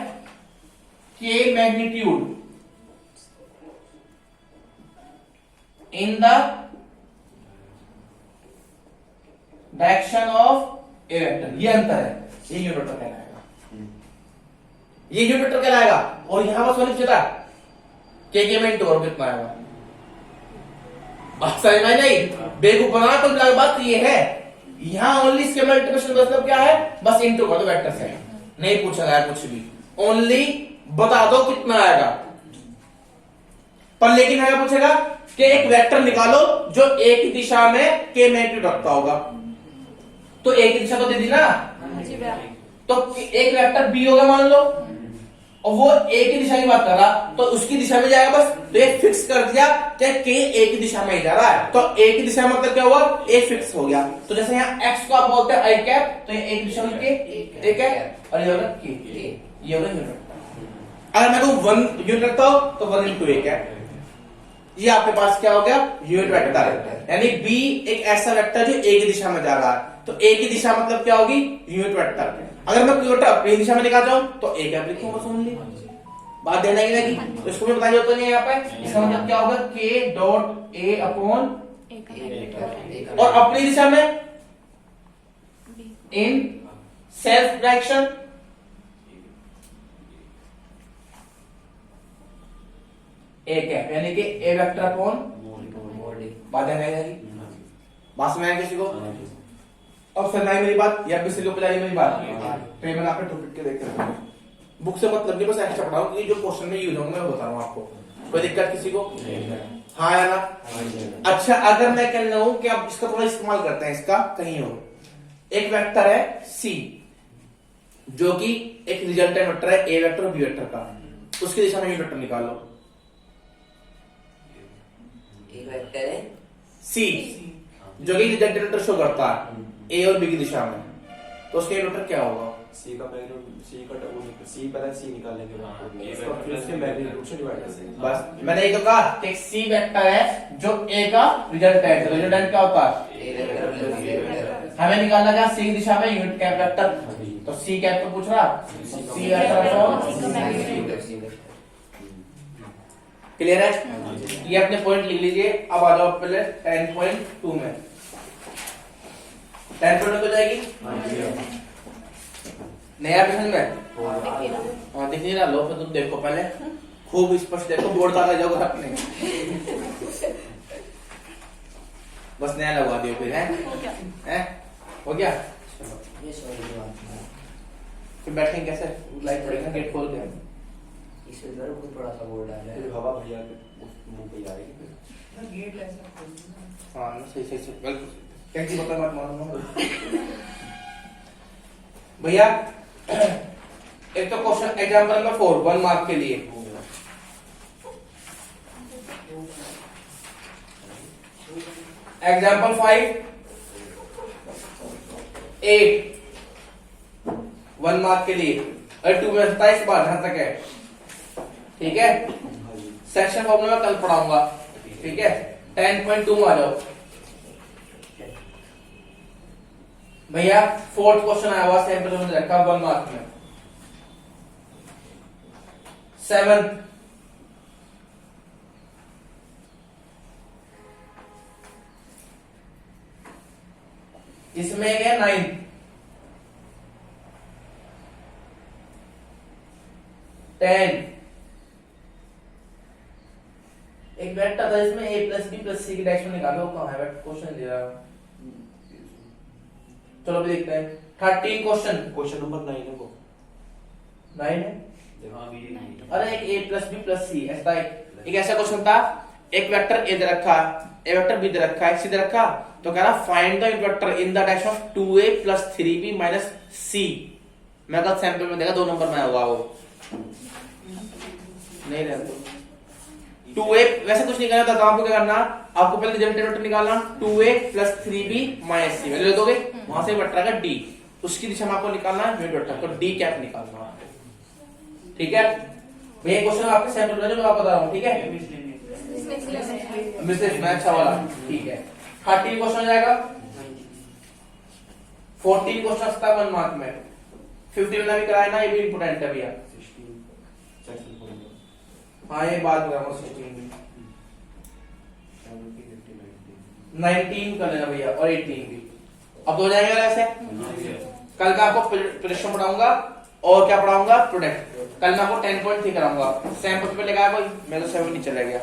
के magnitude in the direction of A vector, ये अंतर है, ये यूनिट वेक्टर कहलाएगा, ये यूनिट वेक्टर कहलाएगा। और यहां पर सोल्व चला के में इंटू और कितना आएगा, बात समझ में नहीं, बेवकूफ बना तो बात ये है, यहां ओनली इसके मल्टीप्लिकेशन मतलब क्या है, बस इंटू कर दो वेक्टर से, नहीं पूछा गया कुछ भी, ओनली बता दो कितना आएगा। पर लेकिन अगर पूछेगा कि एक वेक्टर निकालो जो एक ही दिशा में के मैग्नीट्यूड रखता होगा, तो एक ही दिशा तो दे दी ना, तो एक वेक्टर बी होगा मान लो, और वो एक ही दिशा की बात कर रहा, तो उसकी दिशा में जाएगा बस, तो ये फिक्स कर दिया कि के एक ही दिशा में ही जा रहा है, तो एक ही दिशा मतलब क्या हुआ, ए फिक्स हो गया। तो जैसे यहाँ एक्स को आप बोलते हैं आई कैप, तो ये एक दिशा में के एक है, और ये होगा के, ये होगा यूनिट। अगर मैं कहूं 1 यूनिट रखता हूं तो 1 इंटू एक है, ये आपके पास क्या हो गया यूनिट वेक्टर, यानी बी एक ऐसा वेक्टर जो एक दिशा में जा रहा है। तो ए की दिशा मतलब क्या होगी, यूनिट वेक्टर। अगर मैं कोई वेक्टर अपनी दिशा में निकाल जाऊं तो ए कैप लिखूंगा, सुन ली बात ध्यान नहीं लगी। तो इसको भी बताइए तो नहीं यहाँ पे, इसका मतलब क्या होगा k डॉट ए अपॉन, और अपनी दिशा में in self direction A cap, यानी कि ए वेक्टर अपॉन बात ध्यान नहीं लगी, बात में आया किसी को। अब सुनना है मेरी बात या किसी को पिलाई मेरी बात, तो ये मैंने आपने टॉपिक के देख रहे बुक से मतलब नहीं, बस एक्स्ट्रा पढ़ाऊं क्योंकि जो क्वेश्चन में यूज होंगे मैं बता रहा हूं आपको। कोई दिक्कत किसी को? हाँ या ना? अच्छा, अगर मैं कह रहा हूं कि आप इसका थोड़ा इस्तेमाल करते हैं, इसका कहीं हो, एक वेक्टर है सी जो कि एक रिजल्टेंट वेक्टर है ए वेक्टर और बी वेक्टर का, उसकी दिशा में यूनिट वेक्टर निकालो। एक वेक्टर है सी जो कि रिजल्टेंट वेक्टर शो करता है ए और बी की दिशा में, तो उसका यूनिट वेक्टर क्या होगा? सी का सी पहले सी निकाल लेंगे, फिर उसके मैग्नीट्यूड से डिवाइड कर देंगे। बस मैंने ये तो कहा कि सी वेक्टर है जो ए का रिजल्टेंट है, रिजल्टेंट क्या होता है? हमें निकालना क्या सी की दिशा में यूनिट कैप वेक्टर, तो सी कैप तो पूछ रहा, सी वेक्टर क्लियर है? ये अपने पॉइंट लिख लीजिए। अब आ जाओ पहले 10.2 में, 10.2 हो जाएगी नया प्रश्न में। हाँ दिख नहीं रहा, लो फिर तुम देखो पहले खूब स्पष्ट देखो, बोर्ड का जाओगे अपने बस नया लगवा दियो फिर, है हो गया। ये सॉरी बात फिर बैठेंगे कैसे, लाइट पड़ेगा गेट खोल के, इसमें जरा बहुत बड़ा सा बोर्ड डाला है, फिर हवा भैया के मुंह पे आएगी। हाँ सही सही सही बिल्कुल, कैसी बता मत मानो भैया। एक तो क्वेश्चन एग्जांपल नंबर 4 1 मार्क के लिए, एग्जांपल 5 8 1 मार्क के लिए, और 2 में 27 बार जहां तक है, ठीक है। सेक्शन फॉर्मूला मैं कल पढ़ाऊंगा, ठीक है। 10.2 में आ जाओ भैया। 4th क्वेश्चन आया हुआ सैंपल में रखा 1 मार्क में। 7 इसमें है 9 10 एक वेक्टर था इसमें a प्लस बी प्लस सी की डायरेक्शन निकालो, कहां है वेक्टर क्वेश्चन दे रहा। चलो भी देखते हैं 13 क्वेश्चन नंबर 9 है वो 9 है। अरे एक a प्लस बी प्लस सी ऐसा एक ऐसा क्वेश्चन था, एक वेक्टर a दे रखा है, a वेक्टर b दे रखा है, c दे रखा, तो कह रहा find the vector in the direction of 2a plus 3b minus c। मैं कल सैंपल में देखा 2 नंबर में होगा वो नहीं रहता। 2a वैसे कुछ नहीं करना था, तो आपको क्या करना, आपको पहले रिजल्टेंट वेक्टर निकालना 2a plus 3b minus c value ले दोगे, वहां से वेक्टर आएगा d, उसकी दिशा में आपको निकालना है यूनिट वेक्टर, तो d कैप निकालना है, ठीक है भैया। क्वेश्चन आपके सैंपल में जो मैं आपको बता रहा हूं, ठीक है मिसेज में अच्छा वाला, ठीक है। 13 क्वेश्चन हो जाएगा, 14 क्वेश्चन आता है 1 मार्क में, 15 में भी कराया ना, ये भी इंपोर्टेंट है भैया। हाँ ये बात बता रहा हूँ 19 कर लेना भैया, और 18 भी अब हो जाएगा ऐसे। कल मैं आपको प्रेडिक्शन पढ़ाऊंगा और क्या पढ़ाऊंगा, प्रोडक्ट। कल मैं आपको 10.3 कराऊंगा, सैंपल पे लगाया कोई, मैं तो 7 नहीं चला गया,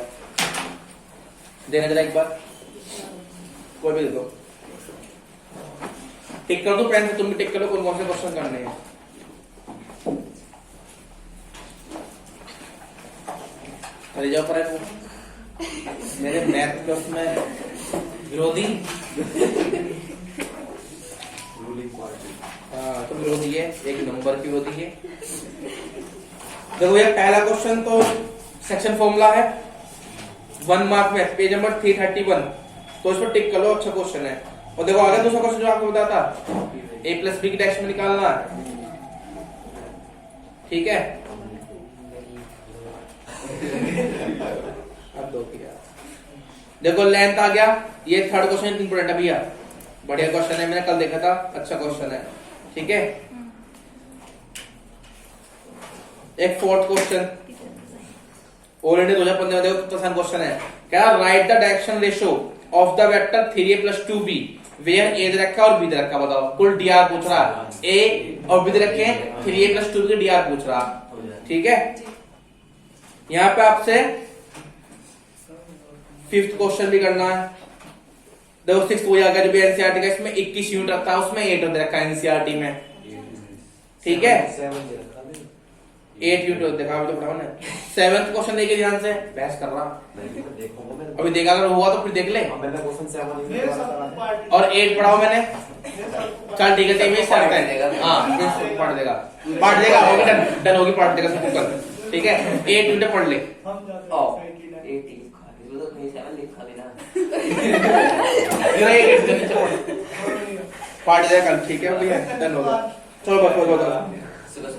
देने जरा एक बार, कोई भी दे दो, टिक कर दो पेन से, तुम भी टिक करो कौन कौन से क्वेश्चन करने हैं। अरे जाओ पर मेरे मैथ के उसमें विरोधी हाँ तो विरोधी है, एक नंबर की विरोधी है। देखो ये पहला क्वेश्चन तो सेक्शन फॉर्मूला है 1 मार्क में, पेज नंबर 331, तो इस पर टिक कर लो, अच्छा क्वेश्चन है। और देखो आगे दूसरा क्वेश्चन जो आपको बताया था a प्लस बी की डायरेक्शन में निकालना, ठीक है। अब दो किया, देखो लेंथ आ गया, ये थर्ड क्वेश्चन इंपोर्टेंट है भैया, बढ़िया क्वेश्चन है, मैंने कल देखा था, अच्छा क्वेश्चन है। ठीक है, एक फोर्थ क्वेश्चन ऑलरेडी 2015 में देखो कितना आसान क्वेश्चन है। क्या write the direction ratio of the vector 3a + 2b where a दे रखा और b दे रखा। बताओ, कुल dr पूछ रहा, a और b दे रखे हैं, 3a + 2b के dr पूछ रहा। ठीक है, यहां पे आपसे फिफ्थ क्वेश्चन भी करना है। देखो 6 वो आएगा जो भी एनसीईआरटी का, इसमें 21 यूनिट रखता है, उसमें 8 दे रखा है एनसीईआरटी में। ठीक है, 8 यूनिट देखा अभी तो पढ़ा मैंने। 7th क्वेश्चन देखिए ध्यान से, बहस कर रहा अभी देखा, अगर हुआ तो फिर देख ले। और 8 पढ़ाओ मैंने, चल ठीक है, सेम ही स्टार्ट है। हाँ पढ़ देगा होगी, डन होगी, पढ़ देगा सब कुछ। ठीक है, 8 यूनिट पढ़ ले। पढ़ देगा कल, ठीक है भैया, डन होगा। चलो बस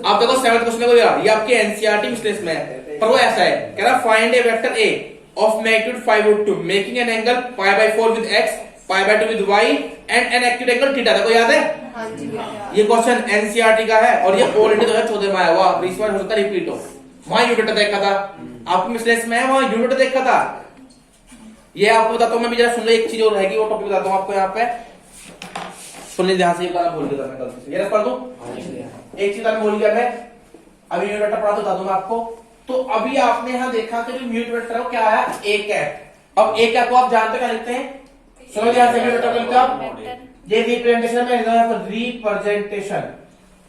आप देखो 7th क्वेश्चन को दिया, ये आपके एनसीईआरटी विश्लेषण में है, पर वो ऐसा है, कह रहा find a vector A of magnitude 5√2 making an angle π/4 with x, π/2 with y and an acute angle theta. देखो याद है? हाँ जी भैया। ये क्वेश्चन एनसीईआरटी का है और ये ऑलरेडी 2014 में आया हुआ, इस बार हो सकता है रिपीट हो। वहां यूनिट देखा था, आपको विश्लेषण में है, वहां यूनिट देखा था। ये आपको बताता हूं, मैं भी जरा सुन लो, एक चीज और रहेगी, वो टॉपिक बताता हूं आपको। यहाँ पे सुनने ध्यान से, ये गाना भूल गया मैं गलती से, ये रख पढ़ दूं। एक चीज मैं भूल गया, मैं अभी यूनिट वेक्टर पढ़ा तो बता दूं मैं आपको। तो अभी आपने यहाँ देखा कि यूनिट वेक्टर क्या आया, ए कैप। अब ए कैप को आप जानते क्या लिखते हैं, सुनो ध्यान से, यूनिट वेक्टर लिखते हैं ये रिप्रेजेंटेशन में, रिप्रेजेंटेशन,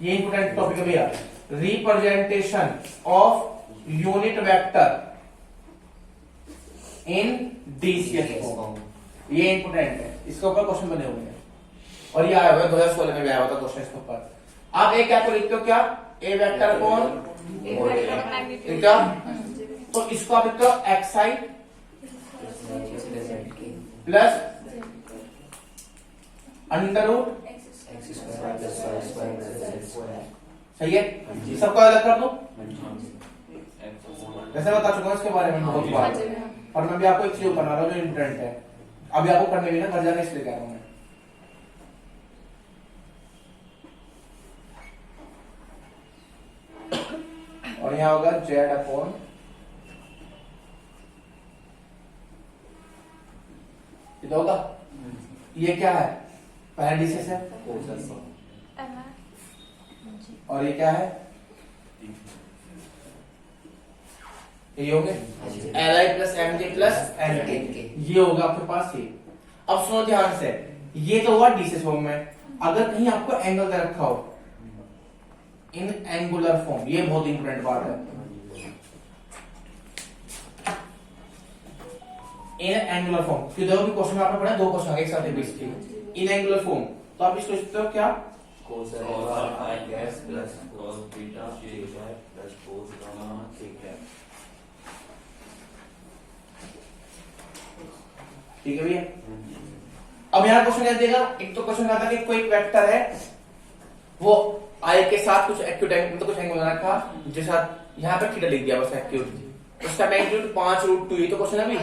ये इंपोर्टेंट टॉपिक है भैया, representation of unit vector in DCS form, ये इंपोर्टेंट है, इसके ऊपर क्वेश्चन बने हुए हैं और ये आया हुआ है 2016 में भी आया हुआ था क्वेश्चन इसके ऊपर। आप ए कैप को लिखते हो क्या, ए वेक्टर कौन क्या, तो इसको आप लिखते हो xi प्लस अंडररूट, सही है, सबको अलग कर दो। वैसे बता चुका हूं इसके बारे में बहुत बार, और मैं भी आपको एक चीज बना रहा हूँ जो इंपॉर्टेंट है, अभी आपको करने भी ना घर जाने, इसलिए कह रहा हूं मैं। और यहां होगा जेड अपॉन ये होगा, ये क्या है, पहला डिसेस है, और ये क्या है, ये हो गए Li plus Mj plus Nk, ये होगा आपके पास ये। अब सुनो ध्यान से, ये तो हुआ डिसेस फॉर्म में, अगर कहीं आपको एंगल दे रखा हो इन एंगुलर फॉर्म, ये बहुत इंपॉर्टेंट बात है, इन एंगुलर फॉर्म, देखो भी क्वेश्चन आपने पढ़ा, 2 क्वेश्चन एक साथ है बेसिकली, इन एंगुलर फॉर्म, तो आप इसको सोचते हो क्या, cos i s plus cos theta j plus cos gamma theta। ठीक है भैया। अब यहाँ क्वेश्चन क्या देगा, एक तो क्वेश्चन आता है कि कोई एक वेक्टर है, वो आई के साथ कुछ एक्यूट एंगल, मतलब कुछ एंगल रखा, जिसके साथ यहाँ पे थीटा लिख दिया बस एक्यूट, उसका मैग्नीट्यूड 5√2, ये तो क्वेश्चन है अभी,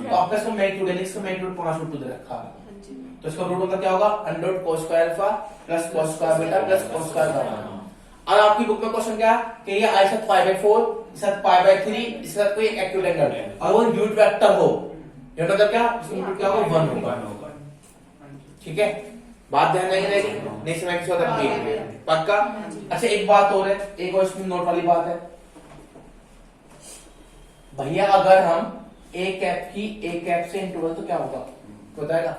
तो आपका इसका मैग्नीट्यूड है, इसका मैग्नीट्यूड 5√2 दे रखा है, तो इसका रूट मतलब क्या होगा, under cos square alpha plus cos square beta plus cos square gamma. अब आपकी बुक में क्वेश्चन क्या कि ये आई साथ π/4, साथ π/3, इसके साथ कोई एक्यूट एंगल, और वो यूनिट वेक्टर हो, ये मतलब क्या, इसका इनपुट क्या होगा, 1 होगा। ठीक है, बात ध्यान नहीं रहेगी, नेक्स्ट में किसी होता है पक्का। अच्छा एक बात और है, एक और इसमें नोट वाली बात है भैया, अगर हम ए कैप से इंटरवल तो क्या होगा बताएगा,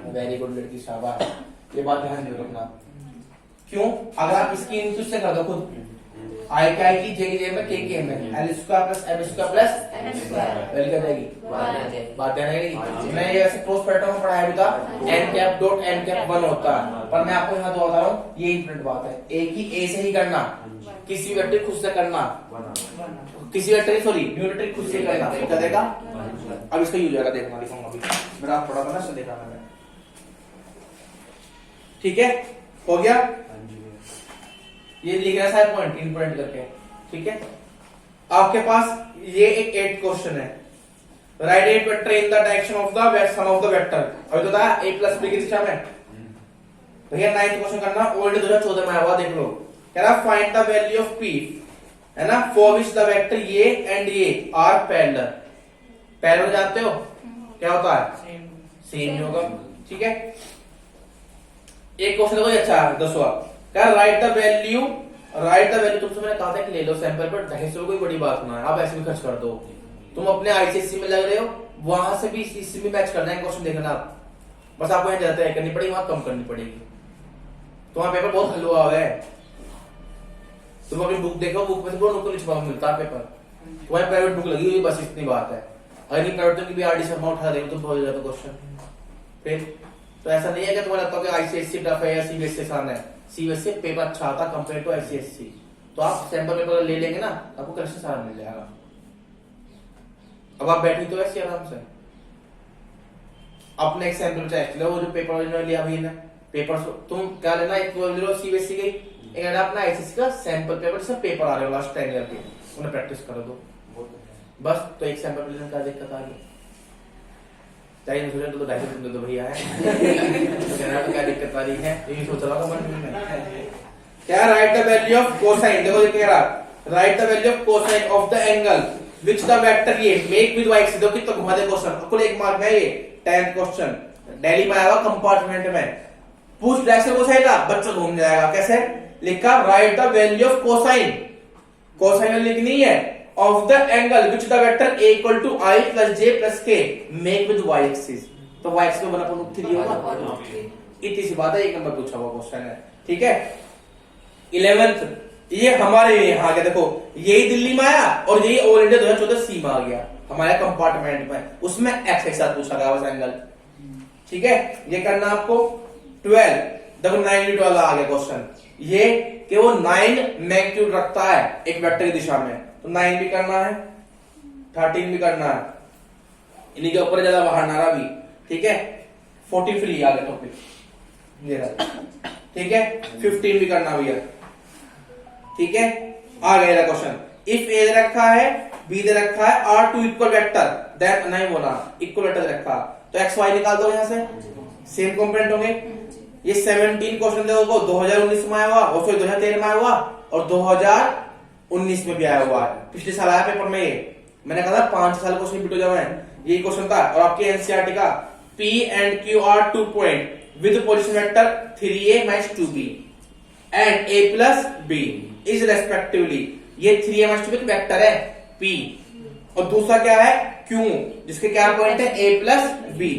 वेरी गुड लड़की, शाबाश, ये बात ध्यान में रखना। क्यों, अगर आप इसकी इनटू से कर दो खुद, आई क्या आएगी, जे की जगह में के एम है, l square plus m square plus n square, value क्या जाएगी, बात ध्यान रहेगी। मैं ये ऐसे क्लोज पैटर्न में पढ़ाया भी था, n cap dot n cap 1 होता है, पर मैं आपको यहाँ दो बता रहा हूँ, ये इंपॉर्टेंट बात है, ए की ए से ही करना, किसी वेक्टर खुद से करना, किसी वेक्टर सॉरी यूनिटरी खुद से करना, क्या देगा। अब इसका यूज आएगा, देखना लिखूंगा अभी, मेरा थोड़ा सा ना देखा मैंने। ठीक है, हो गया, ये लिख रहा है पॉइंट इनपॉइंट करके। ठीक है, आपके पास ये एक 8 क्वेश्चन है, write a vector in the direction of the sum of the vector. अभी तो था a प्लस b की दिशा में। भैया 9th क्वेश्चन करना, ऑलरेडी 2014 में आया हुआ, देख लो। कह रहा find the value of p, है ना, फॉर विच द वेक्टर ये एंड ये आर पैरेलल। पैरेलल जानते हो क्या होता है? सेम होगा, ठीक है। एक क्वेश्चन देखो अच्छा है 10वां, क्या राइट द वैल्यू, तुमसे मैंने कहा था कि ले लो सैंपल पर, ढाई सौ कोई बड़ी बात ना है, आप ऐसे भी खर्च कर दो। तुम अपने आईसीएससी में लग रहे हो, वहां से भी इसी में मैच करना है क्वेश्चन, देखना आप, बस आपको यहाँ ज्यादा करनी पड़ेगी, वहां कम करनी पड़ेगी। तुम्हारा पेपर बहुत हलवा हुआ है, तुम अपनी बुक देखो, बुक में से बहुत नुक्कड़ छुपा मिलता है पेपर। तुम्हारी प्राइवेट बुक लगी हुई, बस इतनी बात है। अगर प्राइवेट की भी आरडी शर्मा उठा देगा तो बहुत ज्यादा क्वेश्चन। फिर तो ऐसा नहीं है कि तुम्हें लगता है कि आईसीएससी टफ है या सीबीएसई आसान है। सीबीएसई पेपर अच्छा आता कंपेयर टू आईसीएससी, तो आप सैंपल पेपर ले लेंगे ना, आपको करेक्शन सारा मिल जाएगा। अब आप बैठी तो ऐसे आराम से अपने एक सैंपल टेस्ट लो, वो जो पेपर ओरिजिनल लिया अभी ने पेपर, तुम क्या लेना, एक वो लो सीबीएसई की, एक अपना आईसीएससी का सैंपल पेपर, सब पेपर आ रहे हो लास्ट 10 ईयर के, उन्हें प्रैक्टिस कर दो बस। तो एक सैंपल लेने का दिक्कत आ गई, चाहिए सोचा तो 250 तुम दे दो भैया है तो क्या दिक्कत आ रही है, यही सोच रहा था मन में। क्या write the value of cosine, देखो ये कह रहा right the value of cosine of the angle which the vector ये मेक विद y एक्सिस। देखो कितना घुमा दे क्वेश्चन, कुल 1 मार्क है ये, 10th क्वेश्चन दिल्ली में आया हुआ कंपार्टमेंट में, पूछ डायरेक्शन कोसाइन का, बच्चा घूम जाएगा। कैसे लिखा, write the value of cosine, cosine लिखनी है of the angle which the vector a equal to i plus j plus k make with y axis. तो y एक्सिस में 1/3 होगा, इतनी सी बात है, 1 नंबर पूछा हुआ क्वेश्चन है, ठीक है। 11th ये हमारे यहाँ के देखो, यही दिल्ली में आया और यही ऑल इंडिया 2014 सी में आ गया हमारे कंपार्टमेंट में, उसमें x के साथ पूछा गया बस एंगल, ठीक है। ये करना आपको 12, देखो 9 भी 12 आ गया क्वेश्चन, ये कि वो 9 मैग्नीट्यूड रखता है एक वेक्टर की दिशा में, तो 9 भी करना है, 13 भी करना है, इन्हीं के ऊपर ज्यादा बाहर ना रहा भी, ठीक है। 14 फ्री आ गया टॉपिक ये रहा, ठीक है। 15 भी करना भैया, ठीक है। आ गया क्वेश्चन, इफ ए रखा है, बी दे रखा है, are two equal vector, then नहीं बोला इक्वल वेक्टर रखा, तो एक्स वाई निकाल दो, यहां से सेम कंपोनेंट होंगे। ये 17 क्वेश्चन देखो 2019 में आया हुआ, और फिर 2013 में आया हुआ और 2019 में भी आया हुआ है, पिछले साल आया पेपर में। ये मैंने कहा था 5 साल क्वेश्चन रिपीट हो जाए, यही क्वेश्चन था। और आपके एनसीईआरटी का P and Q are 2 point with position vector 3a minus 2b and a plus b is respectively। ये 3a minus 2b वेक्टर है P, और दूसरा क्या है Q, जिसके क्या पॉइंट है a plus b।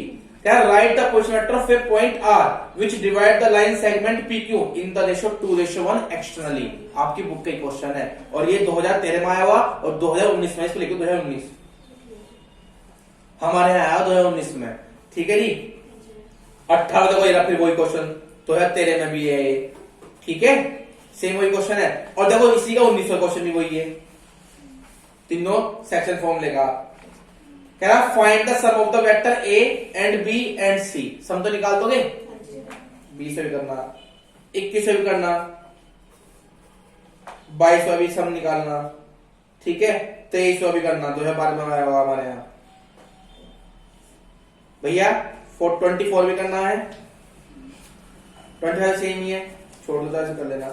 क्या write the position vector of A point R which divide the line segment PQ in the ratio 2:1 externally। आपकी बुक का क्वेश्चन है, और ये 2013 में आया हुआ और 2019 में, इसको लिखो 2019, हमारे यहाँ आया 2019 में, ठीक है जी। 18 देखो ये फिर वही क्वेश्चन 2013 में भी है, ठीक है, सेम वही क्वेश्चन है। और देखो इसी का 19वां क्वेश्चन भी वही है, तीनों सेक्शन फॉर्म लेगा। कह रहा find the sum of the vector a and b and c। Sum तो निकाल दोगे, 20 से भी करना, 21 से भी करना, 22 भी सम निकालना, ठीक है। 23 भी करना, 2012 में आया हुआ हमारे यहाँ भैया। 24 भी करना है, 25 सेम ही है, छोड़ दो, ऐसे कर लेना।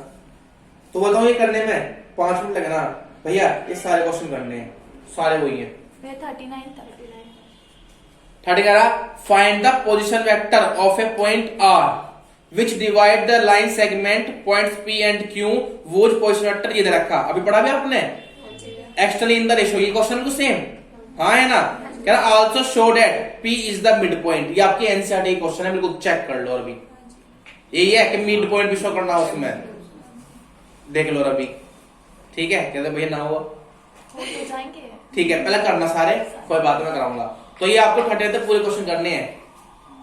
तो बताओ ये करने में 5 मिनट लगना भैया, ये सारे क्वेश्चन करने हैं, सारे वही है। 30 कह रहा find the position vector of A point R which divide the line segment points P and Q whose position vector ये दे रखा, अभी पढ़ा भी आपने एक्सटर्नली इन द रेशियो, ये क्वेश्चन को सेम हाँ है ना। कह रहा also show that P is the mid point, ये आपकी एनसीईआरटी क्वेश्चन है, बिल्कुल चेक कर लो। अभी यही है कि मिड पॉइंट भी शो करना उसमें, देख लो अभी, ठीक है। कहते भैया ना हुआ ठीक है, पहले करना सारे, कोई बात मैं कराऊंगा। तो ये आपको 30 तक पूरे क्वेश्चन करने हैं,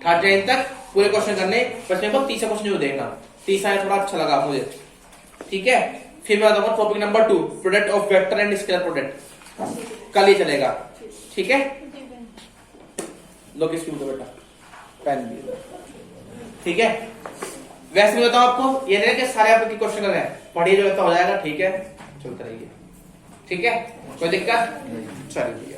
30 तक पूरे क्वेश्चन करने, बस मेरे को 30 क्वेश्चन जो देखना, 30 आया थोड़ा अच्छा लगा मुझे, ठीक है। फिर मैं बताऊंगा topic number 2 product of vector and scalar product, कल ही चलेगा, ठीक है। लो किसकी बुक बेटा, पेन भी, ठीक है। वैसे भी बताओ आपको ये नहीं कि सारे आपके क्वेश्चन कर रहे हैं, पढ़िए जो हो जाएगा, ठीक है, चलता रहिए, ठीक है, कोई दिक्कत चलिए।